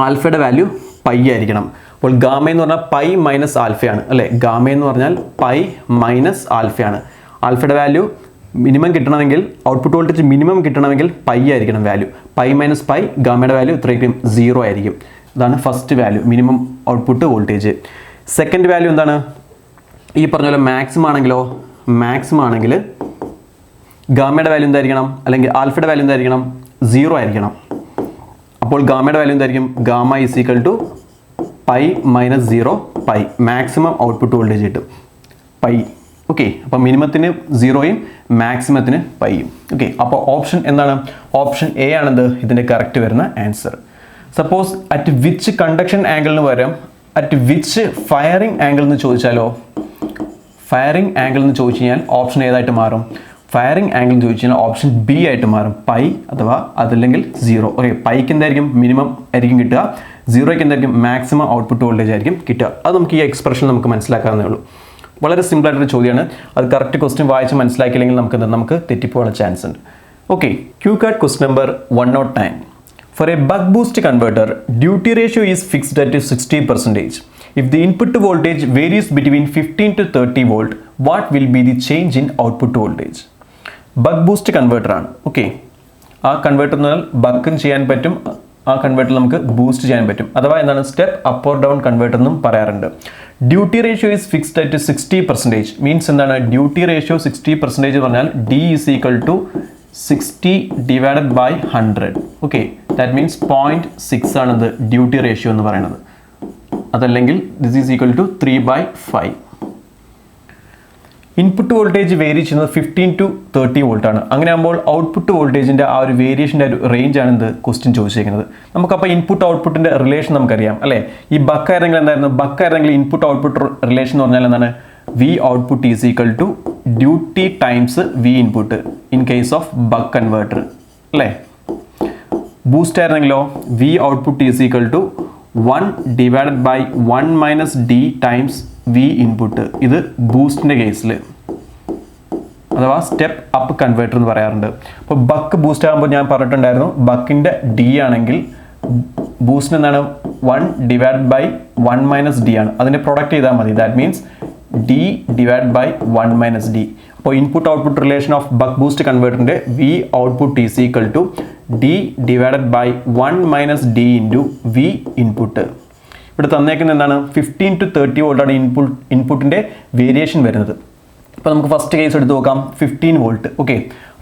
ആൽഫയുടെ വാല്യൂ പൈ ആയിരിക്കണം. അപ്പോൾ ഗാമ എന്ന് പറഞ്ഞാൽ പൈ മൈനസ് ആൽഫയാണ് അല്ലേ? ഗാമ എന്ന് പറഞ്ഞാൽ പൈ മൈനസ് ആൽഫയാണ്. ആൽഫയുടെ വാല്യൂ മിനിമം കിട്ടണമെങ്കിൽ, ഔട്ട്പുട്ട് വോൾട്ടേജ് മിനിമം കിട്ടണമെങ്കിൽ പൈ ആയിരിക്കണം വാല്യൂ. പൈ മൈനസ് പൈ, ഗാമയുടെ വാല്യൂ എത്രയായിരിക്കും? 0 ആയിരിക്കും. ഇതാണ് first value, minimum output voltage. Second value എന്താണ്? ഈ പറഞ്ഞ പോലെ മാക്സിമം ആണെങ്കിലോ? മാക്സിമം ആണെങ്കിൽ ഗാമയുടെ വാല്യൂ എന്തായിരിക്കണം? അല്ലെങ്കിൽ ആൽഫയുടെ വാല്യൂ എന്തായിരിക്കണം? 0 ആയിരിക്കണം. അപ്പോൾ ഗാമയുടെ വാല്യൂ എന്തായിരിക്കും? Gamma is equal to pi minus 0 pi. Maximum output voltage കിട്ടും പൈ. ഓക്കെ, അപ്പോൾ മിനിമത്തിന് 0യും മാക്സിമത്തിന് പൈയും. ഓക്കെ, അപ്പോൾ ഓപ്ഷൻ എന്താണ്? ഓപ്ഷൻ എ ആണെന്ത്? ഇതിൻ്റെ കറക്റ്റ് വരുന്ന answer. Suppose at which conduction ആംഗിളിന് പകരം അറ്റ് വിച്ച് ഫയറിംഗ് ആംഗിൾ എന്ന് ചോദിച്ചാലോ? ഫയറിംഗ് ആംഗിൾ എന്ന് ചോദിച്ചു കഴിഞ്ഞാൽ ഓപ്ഷൻ ഏതായിട്ട് മാറും? ഫയറിംഗ് ആംഗിൾ എന്ന് ചോദിച്ചു കഴിഞ്ഞാൽ ഓപ്ഷൻ ബി ആയിട്ട് മാറും, പൈ അഥവാ അതല്ലെങ്കിൽ 0. ഓക്കെ, പൈക്ക് എന്തായിരിക്കും? മിനിമം ആയിരിക്കും കിട്ടുക. 0യ്ക്ക് എന്തായിരിക്കും? മാക്സിമം ഔട്ട്പുട്ട് വോൾട്ടേജ് ആയിരിക്കും കിട്ടുക. അത് നമുക്ക് ഈ എക്സ്പ്രഷൻ നമുക്ക് മനസ്സിലാക്കാവുന്നേ ഉള്ളൂ. വളരെ സിമ്പിൾ ആയിട്ടൊരു ചോദ്യമാണ്. അത് കറക്റ്റ് ക്വസ്റ്റ്യൻ വായിച്ച് മനസ്സിലാക്കിയില്ലെങ്കിൽ നമുക്ക് തെറ്റിപ്പോകാനുള്ള ചാൻസ് ഉണ്ട്. Okay, Q card question number 109. For a buck boost converter, duty ratio is fixed at 60%. If the input voltage varies between 15 to 30 volt, what will be the change in output voltage? Buck boost converter ആണ്. ഓക്കെ, ആ കൺവേർട്ടർ എന്ന് പറഞ്ഞാൽ ബക്കും ചെയ്യാൻ പറ്റും, ആ കൺവേർട്ടർ നമുക്ക് ബൂസ്റ്റ് ചെയ്യാൻ പറ്റും. അഥവാ എന്താണ്? Step up or down converter എന്നും പറയാറുണ്ട്. Duty ratio is fixed at 60%. Means എന്താണ്? ഡ്യൂട്ടി റേഷ്യോ 60% എന്ന് പറഞ്ഞാൽ D is equal to 60 divided by 100. Okay, that means 0.6 ആണെന്ത്? ഡ്യൂട്ടി റേഷ്യോ എന്ന് പറയുന്നത്. അതല്ലെങ്കിൽ this is equal to 3/5. Input voltage vary ചെയ്യുന്നത് 15 to 30 വോൾട്ട് ആണ്. അങ്ങനെ ആകുമ്പോൾ ഔട്ട്പുട്ട് വോൾട്ടേജിൻ്റെ ആ ഒരു വേരിയേഷൻ്റെ ഒരു റേഞ്ച് ആണ് എന്ത്? ക്വസ്റ്റ്യൻ ചോദിച്ചിരിക്കുന്നത്. നമുക്കപ്പോൾ ഇൻപുട്ട് ഔട്ട്പുട്ടിൻ്റെ റിലേഷൻ നമുക്കറിയാം അല്ലേ? ഈ ബക്കായിരുന്നെങ്കിൽ എന്തായിരുന്നു? ബക്കായിരുന്നെങ്കിൽ ഇൻപുട്ട് ഔട്ട്പുട്ട് റിലേഷൻ എന്ന് പറഞ്ഞാൽ എന്താണ്? V output is equal to duty times V input in case of buck converter അല്ലേ? ബൂസ്റ്റ് ആയിരുന്നെങ്കിലോ? V output is equal to 1 divided by 1 minus D times V input. ഇത് ബൂസ്റ്റിൻ്റെ കേസിൽ അഥവാ സ്റ്റെപ്പ് അപ്പ് കൺവേർട്ടർ എന്ന് പറയാറുണ്ട്. അപ്പോൾ ബക്ക് ബൂസ്റ്റ് ആകുമ്പോൾ ഞാൻ പറഞ്ഞിട്ടുണ്ടായിരുന്നു, ബക്കിൻ്റെ D ആണെങ്കിൽ ബൂസ്റ്റിന് എന്താണ്? 1 ഡിവൈഡ് ബൈ 1 മൈനസ് D ആണ്. അതിനെ പ്രൊഡക്റ്റ് ചെയ്താൽ മതി. That means D divide by 1 minus D. അപ്പോൾ input output relation of buck boost കൺവേർട്ടറിൻ്റെ V output is equal to D divided by 1 minus D into V input. ഇവിടെ തന്നേക്കുന്നത് എന്താണ്? 15 to 30 വോൾട്ടാണ് ഇൻപുട്ടിൻ്റെ വേരിയേഷൻ വരുന്നത്. അപ്പോൾ നമുക്ക് ഫസ്റ്റ് കേസ് എടുത്ത് നോക്കാം. 15 വോൾട്ട്. ഓക്കെ,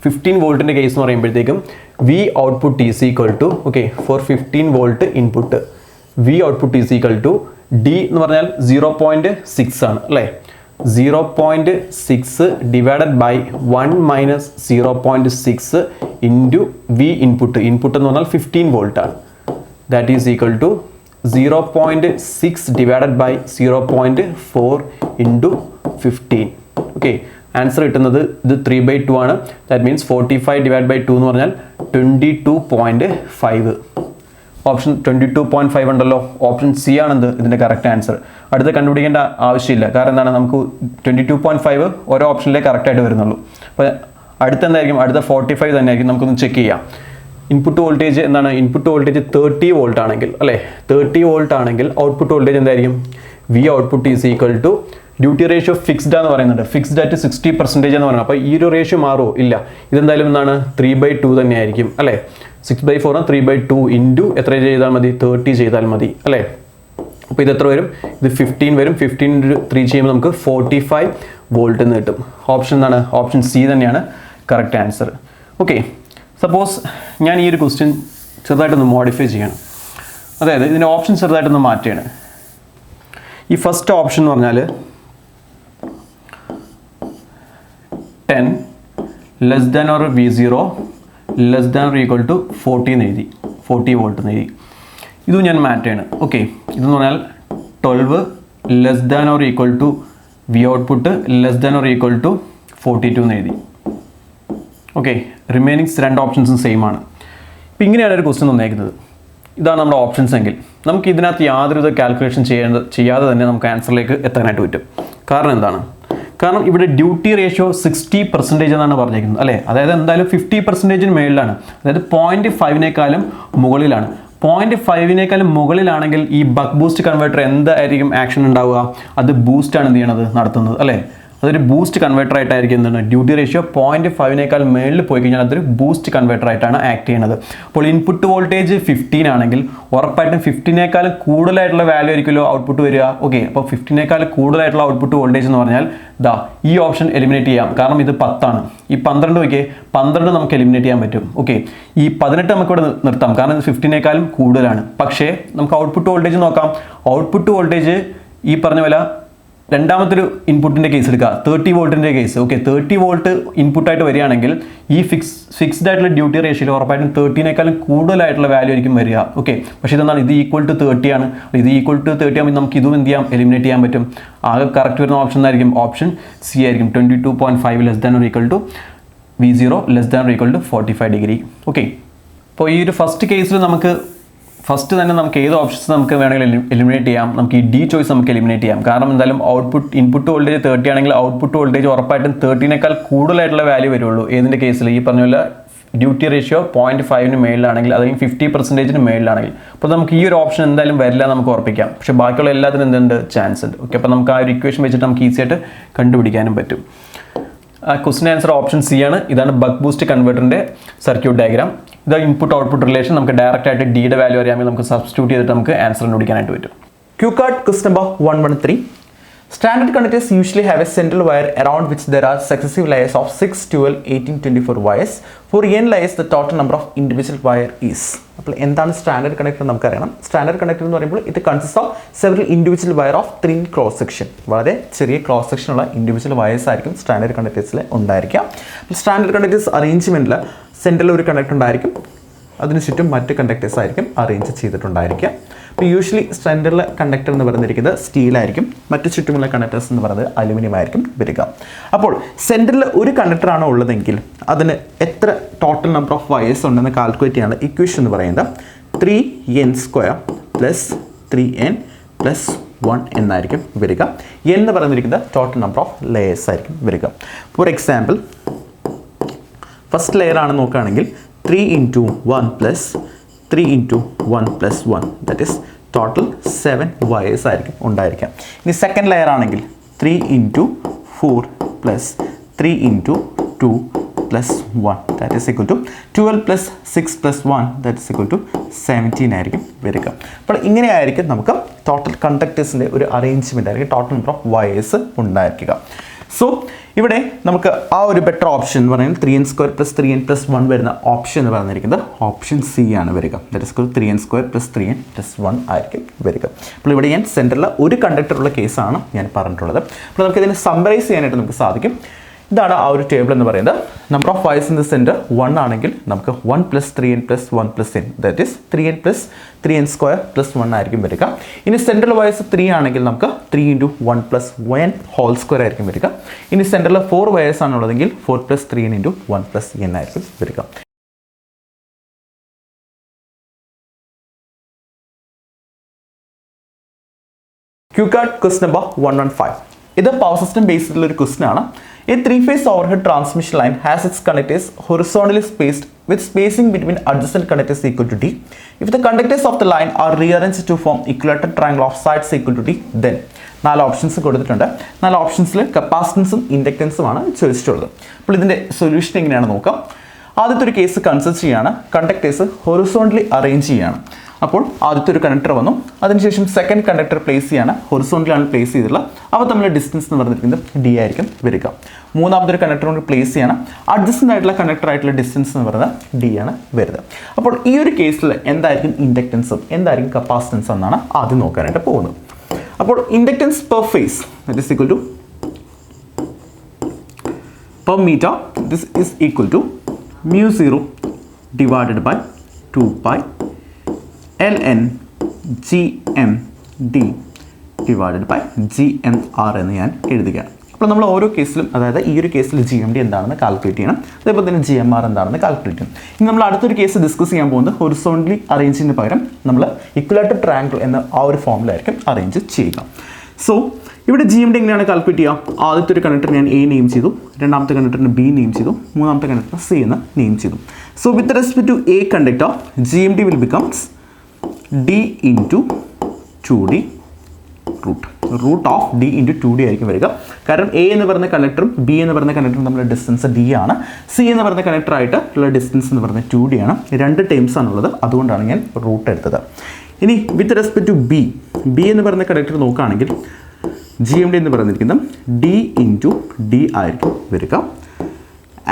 15 വോൾട്ടിൻ്റെ കേസ് എന്ന് പറയുമ്പോഴത്തേക്കും V output is equal to, okay, for 15 volt input V output is equal to D എന്ന് പറഞ്ഞാൽ 0.6 ആണ് അല്ലേ? 0.6 divided by 1 minus 0.6 into V input. Input എന്ന് പറഞ്ഞാൽ 15 വോൾട്ടാണ്. That is equal to 0.6 divided by 0.4 into 15. Okay, answer കിട്ടുന്നത് ഇത് 3/2 ആണ്. ദാറ്റ് മീൻസ് 45 ഡിവൈഡ് ബൈ 2 എന്ന് പറഞ്ഞാൽ 22.5. ഓപ്ഷൻ 22.5 ഉണ്ടല്ലോ. ഓപ്ഷൻ സി ആണെന്ത് ഇതിൻ്റെ കറക്റ്റ് ആൻസർ. അടുത്ത് കണ്ടുപിടിക്കേണ്ട ആവശ്യമില്ല, കാരണം എന്താണ്, നമുക്ക് 22.5 ഓരോ ഓപ്ഷനിലേ കറക്റ്റായിട്ട് വരുന്നുള്ളൂ. അപ്പോൾ അടുത്ത എന്തായിരിക്കും, അടുത്ത 45 തന്നെ ആയിരിക്കും. നമുക്കൊന്ന് ചെക്ക് ചെയ്യാം. ഇൻപുട്ട് വോൾട്ടേജ് എന്താണ്, ഇൻപുട്ട് വോൾട്ടേജ് 30 വോൾട്ട് ആണെങ്കിൽ അല്ലേ, 30 വോൾട്ട് ആണെങ്കിൽ ഔട്ട്പുട്ട് വോൾട്ടേജ് എന്തായിരിക്കും, V output is equal to duty ratio fixed എന്ന് പറയുന്നുണ്ട്. ഫിക്സ്ഡ് അറ്റ് 60% എന്ന് പറയുന്നത്. അപ്പോൾ ഈ ഒരു റേഷ്യോ മാറുമോ? ഇല്ല. ഇതെന്തായാലും എന്താണ് 3/2 തന്നെ ആയിരിക്കും അല്ലേ. 6/4 3/2 ഇൻറ്റു എത്ര ചെയ്താൽ മതി, 30 ചെയ്താൽ മതി അല്ലേ. അപ്പോൾ ഇത് എത്ര വരും, ഇത് 15 വരും. 15 × 3 ചെയ്യുമ്പോൾ നമുക്ക് 45 വോൾട്ട് എന്ന് കിട്ടും. ഓപ്ഷൻ എന്താണ്, ഓപ്ഷൻ സി തന്നെയാണ് കറക്റ്റ് ആൻസർ. ഓക്കെ, സപ്പോസ് ഞാൻ ഈ ഒരു ക്വസ്റ്റ്യൻ ചെറുതായിട്ടൊന്ന് മോഡിഫൈ ചെയ്യണം. അതായത് ഇതിൻ്റെ ഓപ്ഷൻ ചെറുതായിട്ടൊന്ന് മാറ്റുകയാണ്. ഈ ഫസ്റ്റ് ഓപ്ഷൻ എന്ന് പറഞ്ഞാൽ 10 less than or V0 less than or equal to 40 എന്ന് എഴുതി, 40 വോൾട്ട് എന്ന് എഴുതി. ഇതും ഞാൻ മാറ്റുകയാണ്. ഓക്കെ, ഇതെന്ന് പറഞ്ഞാൽ 12 less than or equal to V output less than or equal to 42 എന്ന് എഴുതി. ഓക്കെ, റിമൈനിങ്സ് രണ്ട് ഓപ്ഷൻസും സെയിം ആണ്. ഇപ്പം ഇങ്ങനെയാണ് ഒരു ക്വസ്റ്റ്യൻ തന്നേക്കുന്നത്. ഇതാണ് നമ്മുടെ ഓപ്ഷൻസ് എങ്കിൽ നമുക്ക് ഇതിനകത്ത് യാതൊരുവിധ കാൽക്കുലേഷൻ ചെയ്യാതെ തന്നെ നമുക്ക് ആൻസറിലേക്ക് എത്താനായിട്ട് പറ്റും. കാരണം എന്താണ്, കാരണം ഇവിടെ ഡ്യൂട്ടി റേഷ്യോ 60% എന്നാണ് പറഞ്ഞിരിക്കുന്നത് അല്ലേ. അതായത് എന്തായാലും 50%-ന് മേളിലാണ്, അതായത് 0.5-നേക്കാളും മുകളിലാണ്. 0.5-നേക്കാളും മുകളിലാണെങ്കിൽ ഈ ബക്ക് ബൂസ്റ്റ് കൺവേർട്ടർ എന്തായിരിക്കും ആക്ഷൻ ഉണ്ടാവുക, അത് ബൂസ്റ്റാണ് എന്ത് ചെയ്യണത്, നടത്തുന്നത് അല്ലേ. അതൊരു ബൂസ്റ്റ് കൺവേർട്ടർ ആയിട്ടായിരിക്കും എന്താണ്, ഡ്യൂട്ടി റേഷ്യോ 0.5-നേക്കാൾ മേളിൽ പോയി കഴിഞ്ഞാൽ അതൊരു ബൂസ്റ്റ് കൺവേർട്ടർ ആയിട്ടാണ് ആക്ട് ചെയ്യുന്നത്. അപ്പോൾ ഇൻപുട്ട് വോൾട്ടേജ് 15 ആണെങ്കിൽ ഉറപ്പായിട്ടും 15-നേക്കാളും കൂടുതലായിട്ടുള്ള വാല്യൂ ആയിരിക്കുമല്ലോ ഔട്ട്പുട്ട് വരിക. ഓക്കെ, അപ്പോൾ 15-നേക്കാൾ കൂടുതലായിട്ടുള്ള ഔട്ട്പുട്ട് വോൾട്ടേജ് എന്ന് പറഞ്ഞാൽ ദാ ഈ ഓപ്ഷൻ എലിമിനേറ്റ് ചെയ്യാം. കാരണം ഇത് 10 ആണ്. ഈ 12 നോക്കിയേ, 12 നമുക്ക് എലിമിനേറ്റ് ചെയ്യാൻ പറ്റും. ഓക്കെ, ഈ 18 നമുക്കിവിടെ നിർത്താം, കാരണം ഇത് 15-നേക്കാളും കൂടുതലാണ്. പക്ഷേ നമുക്ക് ഔട്ട്പുട്ട് വോൾട്ടേജ് നോക്കാം. ഔട്ട്പുട്ട് വോൾട്ടേജ് ഈ പറഞ്ഞ പോലെ രണ്ടാമത്തൊരു ഇൻപുട്ടിൻ്റെ കേസ് എടുക്കുക, 30 വോൾട്ടിൻ്റെ കേസ്. ഓക്കെ, 30 വോൾട്ട് ഇൻപുട്ടായിട്ട് വരികയാണെങ്കിൽ ഈ ഫിക്സ്ഡ് ആയിട്ടുള്ള ഡ്യൂട്ടി റേഷ്യോയിൽ ഉറപ്പായിട്ടും 30-നേക്കാളും കൂടുതലായിട്ടുള്ള വാല്യൂ ആയിരിക്കും വരിക. ഓക്കെ, പക്ഷേ ഇതെന്താണ്, ഇത് ഈക്വൽ ടു 30 ആണ്. ഇത് ഈക്വൽ ടു 30 ആകുമ്പോൾ നമുക്ക് ഇതും എന്ത് ചെയ്യാം, എലിമിനേറ്റ് ചെയ്യാൻ പറ്റും. ആകെ കറക്റ്റ് വരുന്ന ഓപ്ഷൻ ആയിരിക്കും ഓപ്ഷൻ സി ആയിരിക്കും. 22.5 less than or equal to V0 less than or equal to 45 degree. Okay, അപ്പോൾ ഈ ഒരു ഫസ്റ്റ് കേസിൽ നമുക്ക് ഫസ്റ്റ് തന്നെ നമുക്ക് ഏത് ഓപ്ഷൻസ് നമുക്ക് വേണമെങ്കിൽ എലിമിനേറ്റ് ചെയ്യാം. നമുക്ക് ഈ ഡി ചോയ്സ് നമുക്ക് എലിമിനേറ്റ് ചെയ്യാം. കാരണം എന്തായാലും ഇൻപുട്ട് വോൾട്ടേജ് 30 ആണെങ്കിൽ ഔട്ട്പുട്ട് വോൾട്ടേജ് ഉറപ്പായിട്ടും 30-നേക്കാൾ കൂടുതലായിട്ടുള്ള വാല്യൂ വരുള്ളൂ. ഏതിൻ്റെ കേസിൽ, ഈ പറഞ്ഞ പോലെ ഡ്യൂട്ടി റേഷ്യോ 0.5-ന് മേളിലാണെങ്കിൽ, അല്ലെങ്കിൽ 50%-ന് മേളിലാണെങ്കിൽ. അപ്പോൾ നമുക്ക് ഈ ഒരു ഓപ്ഷൻ എന്തായാലും വരില്ല നമുക്ക് ഉറപ്പിക്കാം. പക്ഷേ ബാക്കിയുള്ള എല്ലാത്തിനും എന്തുണ്ട്, ചാൻസ് ഉണ്ട്. ഓക്കെ, അപ്പോൾ നമുക്ക് ആ ഒരു ഇക്വേഷൻ വെച്ചിട്ട് നമുക്ക് ഈസി ആയിട്ട് കണ്ടുപിടിക്കാനും പറ്റും. ക്വസ്റ്റ്യൻ ആൻസർ ഓപ്ഷൻ സി ആണ്. ഇതാണ് ബക്ക് ബൂസ്റ്റ് കൺവേർട്ടറിൻ്റെ സർക്യൂട്ട് ഡയഗ്രാം. ഇത് ഇൻപുട്ട് ഔട്ട്പുട്ട് റിലേഷൻ നമുക്ക് ഡയറക്റ്റ് ആയിട്ട് ഡിയുടെ വാല്യൂ അറിയാമെങ്കിൽ നമുക്ക് സബ്സ്റ്റിറ്റ്യൂട്ട് ചെയ്തിട്ട് നമുക്ക് ആൻസർ കണ്ടുപിടിക്കാനായിട്ട് പറ്റും. Q-card question number 113. Standard conductors usually have a central wire around which there are successive layers of 6, 12, 18, 24 wires. For n layers, the total number of individual wire is. അപ്പോൾ എന്താണ് സ്റ്റാൻഡേർഡ് കണ്ടക്ടർ നമുക്കറിയണം. സ്റ്റാൻഡേർഡ് കണ്ടക്ടർ എന്ന് പറയുമ്പോൾ ഇത് consist of several individual wire of three cross section. വളരെ ചെറിയ ക്രോസ് സെക്ഷനുള്ള ഇൻഡിവിജ്വൽ വയേഴ്സ് ആയിരിക്കും സ്റ്റാൻഡേർഡ് കണ്ടക്ടേഴ്സിൽ ഉണ്ടായിരിക്കുക. അപ്പോൾ സ്റ്റാൻഡേർഡ് കണ്ടക്ടേഴ്സ് അറേഞ്ച്മെൻറ്റിൽ സെൻറ്ററിൽ ഒരു കണ്ടക്ടർ ഉണ്ടായിരിക്കും, അതിന് ചുറ്റും മറ്റ് കണ്ടക്ടേഴ്സ് ആയിരിക്കും അറേഞ്ച് ചെയ്തിട്ടുണ്ടായിരിക്കുക. അപ്പോൾ യൂഷ്വലി സെൻറ്ററിലെ കണ്ടക്ടർ എന്ന് പറഞ്ഞിരിക്കുന്നത് സ്റ്റീലായിരിക്കും, മറ്റു ചുറ്റുമുള്ള കണ്ടക്ടേഴ്സ് എന്ന് പറയുന്നത് അലുമിനിയം ആയിരിക്കും വരിക. അപ്പോൾ സെൻറ്ററിൽ ഒരു കണ്ടക്ടറാണ് ഉള്ളതെങ്കിൽ അതിന് എത്ര ടോട്ടൽ നമ്പർ ഓഫ് വയേഴ്സ് ഉണ്ടെന്ന് കാൽക്കുലേറ്റ് ചെയ്യാനുള്ള ഇക്വേഷൻ എന്ന് പറയുന്നത് 3n² പ്ലസ് 3n പ്ലസ് 1 എന്നായിരിക്കും വരിക. എന്ന് പറഞ്ഞിരിക്കുന്നത് ടോട്ടൽ നമ്പർ ഓഫ് ലെയേഴ്സ് ആയിരിക്കും വരിക. ഫോർ എക്സാമ്പിൾ ഫസ്റ്റ് ലെയർ ആണ് നോക്കുകയാണെങ്കിൽ 3 × 1 plus 3 × 1 plus 1 that is total 7 wires ആയിരിക്കും ഉണ്ടായിരിക്കാം. ഇനി സെക്കൻഡ് ലെയർ ആണെങ്കിൽ 3 × 4 plus 3 × 2 plus 1 that is equal to 12 plus 6 plus 1 that is equal to 17 ആയിരിക്കും വരിക. അപ്പോൾ ഇങ്ങനെയായിരിക്കും നമുക്ക് ടോട്ടൽ കണ്ടക്ടേഴ്സിൻ്റെ ഒരു അറേഞ്ച്മെൻ്റ് ആയിരിക്കും ടോട്ടൽ നമ്പർ ഓഫ് വയേഴ്സ് ഉണ്ടായിരിക്കുക. സോ ഇവിടെ നമുക്ക് ആ ഒരു ബെറ്റർ ഓപ്ഷൻ എന്ന് പറയുന്നത് 3n² പ്ലസ് 3n പ്ലസ് 1 വരുന്ന ഓപ്ഷൻ എന്ന് പറഞ്ഞിരിക്കുന്നത് ഓപ്ഷൻ സി ആണ് വരിക. That is 3n² plus 3n plus 1 ആയിരിക്കും വരിക. അപ്പോൾ ഇവിടെ ഞാൻ സെൻറ്ററിൽ ഒരു കണ്ടക്ടറുള്ള കേസാണ് ഞാൻ പറഞ്ഞിട്ടുള്ളത്. അപ്പോൾ നമുക്ക് ഇതിനെ സമ്മറൈസ് ചെയ്യാനായിട്ട് നമുക്ക് സാധിക്കും. ഇതാണ് ആ ഒരു ടേബിൾ എന്ന് പറയുന്നത്. Number of wires in the centre 1 ആണെങ്കിൽ നമുക്ക് 1 + 3n + 1 + n, that is 3n + 3n² + 1 ആയിരിക്കും വരിക. ഇനി സെൻട്രൽ വയേഴ്സ് 3 ആണെങ്കിൽ നമുക്ക് 3 × 1 + n² ആയിരിക്കും വരിക. ഇനി സെൻറ്ററിൽ 4 വയേഴ്സ് ആണുള്ളതെങ്കിൽ 4 + 3n × 1 + n ആയിരിക്കും വരിക. QCAT question number 115. ഇത് പവർ സിസ്റ്റം ബേസ്ഡ് ഒരു ക്വസ്റ്റൻ ആണ്. A three-phase overhead transmission line has its conductors horizontally spaced with spacing between adjacent conductors equal to d. If the conductors of the line are rearranged to form equilateral triangle of sides equal to d, then 4 options കൊടുത്തിട്ടുണ്ട്. 4 ഓപ്ഷൻസിൽ കപ്പാസിറ്റൻസും ഇൻഡക്റ്റൻസും ആണ് ചോദിച്ചിട്ടുള്ളത്. അപ്പോൾ ഇതിൻ്റെ സൊല്യൂഷൻ എങ്ങനെയാണ് നോക്കാം. ആദ്യത്തെ ഒരു കേസ് കൺസിഡർ ചെയ്യാണ്. കണ്ടക്ടേഴ്സ് ഹൊറിസോണ്ടലി അറേഞ്ച് ചെയ്യാണ്. അപ്പോൾ ആദ്യത്തെ ഒരു കണ്ടക്ടർ വന്നു, അതിനുശേഷം സെക്കൻഡ് കണ്ടക്ടർ പ്ലേസ് ചെയ്യാണ്. ഹൊറിസോണ്ടലാണ് പ്ലേസ് ചെയ്തിട്ടുള്ളത്. അപ്പോൾ തമ്മിലുള്ള ഡിസ്റ്റൻസ് എന്ന് പറഞ്ഞിരിക്കുന്നത് ഡി ആയിരിക്കും വരിക. മൂന്നാമത്തെ ഒരു കണ്ടക്ടർ കൊണ്ട് പ്ലേസ് ചെയ്യണം. അഡ്ജസ്റ്റൻ്റ് ആയിട്ടുള്ള കണ്ടക്ടർ ആയിട്ടുള്ള ഡിസ്റ്റൻസ് എന്ന് പറയുന്നത് ഡി ആണ് വരുന്നത്. അപ്പോൾ ഈ ഒരു കേസിൽ എന്തായിരിക്കും ഇൻഡക്റ്റൻസും എന്തായിരിക്കും കപ്പാസിറ്റൻസും എന്നാണ് ആദ്യം നോക്കാനായിട്ട് പോകുന്നത്. അപ്പോൾ inductance per phase that is equal to per meter, this is equal to μ0 divided by 2 pi ln gmd divided by gmr എന്ന് ഞാൻ എഴുതുകയാണ്. അപ്പോൾ നമ്മൾ ഓരോ കേസിലും, അതായത് ഈ ഒരു കേസിൽ GMD എന്താണെന്ന് കാൽക്കുലേറ്റ് ചെയ്യണം, അതേപോലെ തന്നെ GMR എന്താണെന്ന് കാൽക്കുലേറ്റ് ചെയ്യണം. ഇനി നമ്മൾ അടുത്തൊരു കേസ് ഡിസ്കസ് ചെയ്യാൻ പോകുന്നത് ഹൊറിസോണ്ടലി അറേഞ്ച് ചെയ്യുന്നതിന് പകരം നമ്മൾ ഇക്വലാറ്റർ ട്രയാങ്കിൾ എന്ന ആ ഒരു ഫോമിലായിരിക്കും അറേഞ്ച് ചെയ്യുക. സോ ഇവിടെ GMD എങ്ങനെയാണ് കാൽക്കുലേറ്റ് ചെയ്യുക? ആദ്യത്തെ ഒരു കണ്ടക്ടർ ഞാൻ A നെയിം ചെയ്തു, രണ്ടാമത്തെ കണ്ടക്ടറിന് B നെയിം ചെയ്തു, മൂന്നാമത്തെ കണ്ടക്ടറിന് C എന്ന് നെയിം ചെയ്തു. So with respect to A conductor GMD will becomes D into 2D root of D into 2D ആയിരിക്കും വരിക. കാരണം A എന്ന് പറയുന്ന കണ്ടക്ടറും B എന്ന് പറയുന്ന കണ്ടക്ടറും തമ്മിലുള്ള ഡിസ്റ്റൻസ് D ആണ്. C എന്ന് പറയുന്ന കണ്ടക്ടറായിട്ട് ഉള്ള ഡിസ്റ്റൻസ് എന്ന് പറയുന്നത് 2D ആണ്. 2 ടേംസ് ആണുള്ളത്, അതുകൊണ്ടാണ് ഞാൻ റൂട്ട് എടുത്തത്. ഇനി വിത്ത് റെസ്പെക്ട് ടു B എന്ന് പറയുന്ന കണ്ടക്ടർ നോക്കുകയാണെങ്കിൽ GMD എന്ന് പറഞ്ഞിരിക്കുന്നത് D into D ആയിരിക്കും വരിക.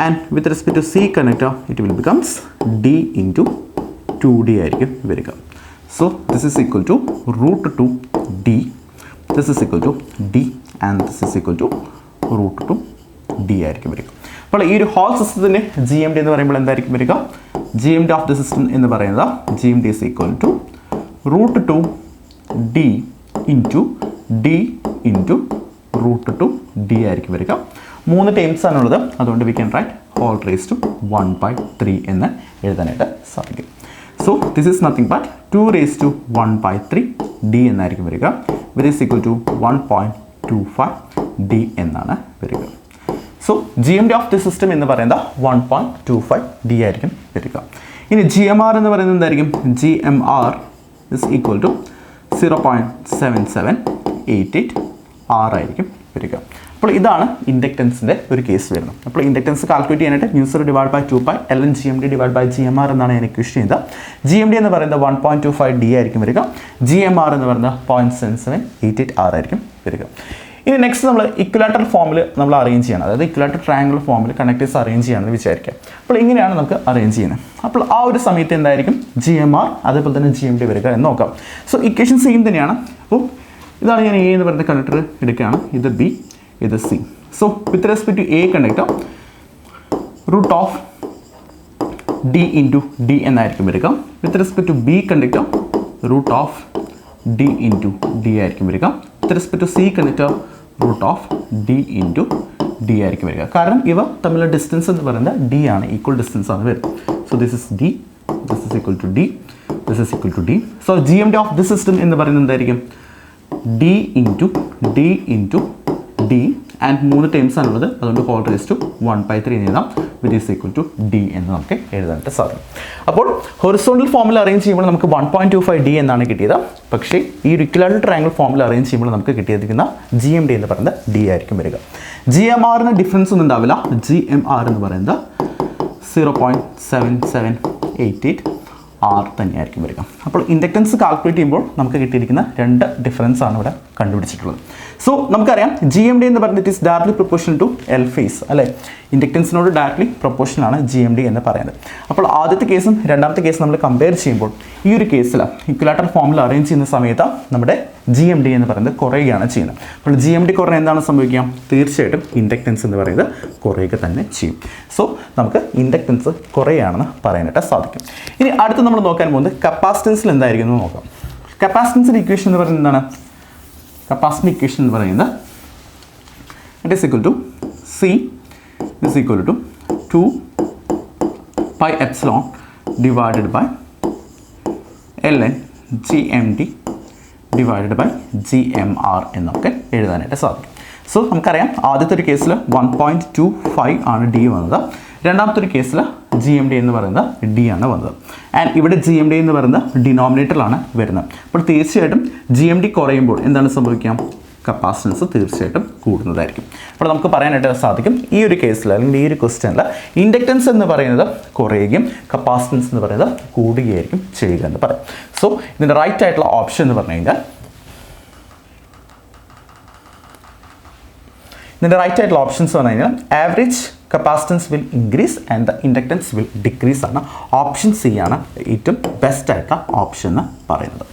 And with respect to C conductor it will becomes D into 2D ആയിരിക്കും വരിക. So this is equal to root 2 D, this is equal to D and this is equal to root 2 D ആയിരിക്കും വരിക. അപ്പോൾ ഈ ഒരു ഹോൾ സിസ്റ്റത്തിന് GMD എന്ന് പറയുമ്പോൾ എന്തായിരിക്കും വരിക? GMD ഓഫ് ദ സിസ്റ്റം എന്ന് പറയുന്നത് GMD is equal to root 2 D into D into root 2 D ആയിരിക്കും വരിക. 3 ടേംസ് ആണുള്ളത്, അതുകൊണ്ട് we can write whole raised to 1/3 എന്ന് എഴുതാനായിട്ട് സാധിക്കും. So this is nothing but 2 raised to 1/3 D എന്നായിരിക്കും വരിക, which is equal to 1.25 D എന്നാണ് വരിക. So GMD of the system എന്ന് പറയുന്നത് 1.25 D ആയിരിക്കും വരിക. ഇനി GMR എന്ന് പറയുന്നത് എന്തായിരിക്കും? GMR is equal to 0.7788 R ആയിരിക്കും വരിക. അപ്പോൾ ഇതാണ് ഇൻഡക്റ്റൻസിൻ്റെ ഒരു കേസ് വരുന്നത്. അപ്പോൾ ഇൻഡക്റ്റൻസ് കാൽക്കുലേറ്റ് ചെയ്യാനായിട്ട് μ0 divided by 2 pi ln GMD divided by GMR എന്നാണ് ഞാൻ ഇക്വേഷൻ ചെയ്തത്. GMD എന്ന് പറയുന്നത് 1.25 D ആയിരിക്കും വരിക. GMR എന്ന് പറയുന്നത് 0.7788 R ആയിരിക്കും വരിക. ഇനി നെക്സ്റ്റ് നമ്മൾ ഇക്വലാറ്ററൽ ഫോമിൽ നമ്മൾ അറേഞ്ച് ചെയ്യണം, അതായത് ഇക്വലാറ്റർ ട്രയാങ്കിൾ ഫോമിൽ കണ്ടക്ടേഴ്സ് അറേഞ്ച് ചെയ്യണമെന്ന് വിചാരിക്കാം. അപ്പോൾ ഇങ്ങനെയാണ് നമുക്ക് അറേഞ്ച് ചെയ്യുന്നത്. അപ്പോൾ ആ ഒരു സമയത്ത് എന്തായിരിക്കും GMR അതേപോലെ തന്നെ GMD വരിക എന്ന് നോക്കാം. സോ ഇക്വേഷൻ സെയിം തന്നെയാണ്. അപ്പോൾ ഇതാണ് ഞാൻ A എന്ന് പറയുന്ന കണ്ടക്ടർ എടുക്കുകയാണ്, ഇത് B, ഇത് C. So with respect to A conductor, root of D into D എന്നായിരിക്കും വരിക. With respect to B conductor, root of D into D ആയിരിക്കും വരിക. With respect to C conductor, root of D into D ആയിരിക്കും വരിക. കാരണം ഇവ തമ്മിലുള്ള ഡിസ്റ്റൻസ് എന്ന് പറയുന്നത് D ആണ്, ഈക്വൽ ഡിസ്റ്റൻസ് ആണ് വരുന്നത്. So this is D, this is equal to D, this is equal to D. So GMD of this system എന്ന് പറയുന്നത് എന്തായിരിക്കും? D into D into D and 3 terms ആണുള്ളത്, അതുകൊണ്ട് ഹോൾ റേസ്ഡ് ടു 1/3 എന്ന് എഴുതാം, which is equal to D എന്ന് നമുക്ക് എഴുതാനായിട്ട് സാധിക്കും. അപ്പോൾ ഹൊറിസോണ്ടൽ ഫോമിൽ അറേഞ്ച് ചെയ്യുമ്പോൾ നമുക്ക് 1.25 D എന്നാണ് കിട്ടിയത്. പക്ഷേ ഈ ഇക്വലാറ്ററൽ ട്രയാങ്കിൾ ഫോമിൽ അറേഞ്ച് ചെയ്യുമ്പോൾ നമുക്ക് കിട്ടിയിരിക്കുന്ന GMD എന്ന് പറയുന്നത് D ആയിരിക്കും വരിക. GMRന് ഡിഫറൻസ് ഒന്നും ഉണ്ടാവില്ല. GMR എന്ന് പറയുന്നത് 0.7788 R തന്നെയായിരിക്കും വരിക. അപ്പോൾ ഇൻഡക്റ്റൻസ് കാൽക്കുലേറ്റ് ചെയ്യുമ്പോൾ നമുക്ക് കിട്ടിയിരിക്കുന്ന 2 ഡിഫറൻസ് ആണ് ഇവിടെ കണ്ടുപിടിച്ചിട്ടുള്ളത്. സോ നമുക്കറിയാം GMD എന്ന് പറയുന്നത് it is directly proportional to L phase അല്ലേ, ഇൻഡക്റ്റൻസിനോട് ഡയറക്ട്ലി പ്രൊപ്പോർഷണൽ ആണ് GMD എന്ന് പറയുന്നത്. അപ്പോൾ ആദ്യത്തെ കേസും രണ്ടാമത്തെ കേസും നമ്മൾ കമ്പയർ ചെയ്യുമ്പോൾ ഈ ഒരു കേസിൽ ഇക്വലാറ്റർ ഫോമിൽ അറേഞ്ച് ചെയ്യുന്ന സമയത്ത് നമ്മുടെ GMD എന്ന് പറയുന്നത് കുറയുകയാണ് ചെയ്യുന്നത്. അപ്പോൾ GMD കുറഞ്ഞാൽ എന്താണ് സംഭവിക്കുക? തീർച്ചയായിട്ടും ഇൻഡക്റ്റൻസ് എന്ന് പറയുന്നത് കുറയുക തന്നെ ചെയ്യും. സോ നമുക്ക് ഇൻഡക്റ്റൻസ് കുറയുകയാണെന്ന് പറയാനായിട്ട് സാധിക്കും. ഇനി അടുത്ത് നമ്മൾ നോക്കാൻ പോകുന്നത് കപ്പാസിറ്റൻസിൽ എന്തായിരിക്കും എന്ന് നോക്കാം. കപ്പാസിറ്റൻസിൻ്റെ ഇക്വേഷൻ എന്ന് പറയുന്നത് എന്താണ്? കപ്പാസിറ്റൻസ് ഇക്വേഷൻ എന്ന് പറയുന്നത് it is equal to C is equal to 2 pi epsilon divided by ln GMD divided by GMR എന്നൊക്കെ എഴുതാനായിട്ട് സാധിക്കും. സോ നമുക്കറിയാം ആദ്യത്തെ ഒരു കേസിൽ 1.25 ആണ് D വന്നത്. രണ്ടാമത്തെ ഒരു കേസിൽ GMD എന്ന് പറയുന്നത് D ആണ് വന്നത്. ആൻഡ് ഇവിടെ GMD എന്ന് പറയുന്നത് ഡിനോമിനേറ്ററിലാണ് വരുന്നത്. അപ്പോൾ തീർച്ചയായിട്ടും GMD കുറയുമ്പോൾ എന്താണ് സംഭവിക്കുക? കപ്പാസിറ്റൻസ് തീർച്ചയായിട്ടും കൂടുന്നതായിരിക്കും. അപ്പോൾ നമുക്ക് പറയാനായിട്ട് സാധിക്കും ഈ ഒരു കേസിൽ അല്ലെങ്കിൽ ഈ ഒരു ക്വസ്റ്റ്യനിൽ ഇൻഡക്റ്റൻസ് എന്ന് പറയുന്നത് കുറയുകയും കപ്പാസിറ്റൻസ് എന്ന് പറയുന്നത് കൂടുകയായിരിക്കും ചെയ്യുക എന്ന് പറയും. സോ ഇതിൻ്റെ റൈറ്റ് ആയിട്ടുള്ള ഓപ്ഷൻ എന്ന് പറഞ്ഞു കഴിഞ്ഞാൽ ഇതിൻ്റെ റൈറ്റ് ആയിട്ടുള്ള ഓപ്ഷൻസ് പറഞ്ഞു കഴിഞ്ഞാൽ average capacitance will increase and the inductance will decrease ആണ്. ഓപ്ഷൻ C ആണ് ഏറ്റവും ബെസ്റ്റ് ആയിട്ടുള്ള ഓപ്ഷൻ എന്ന് പറയുന്നത്.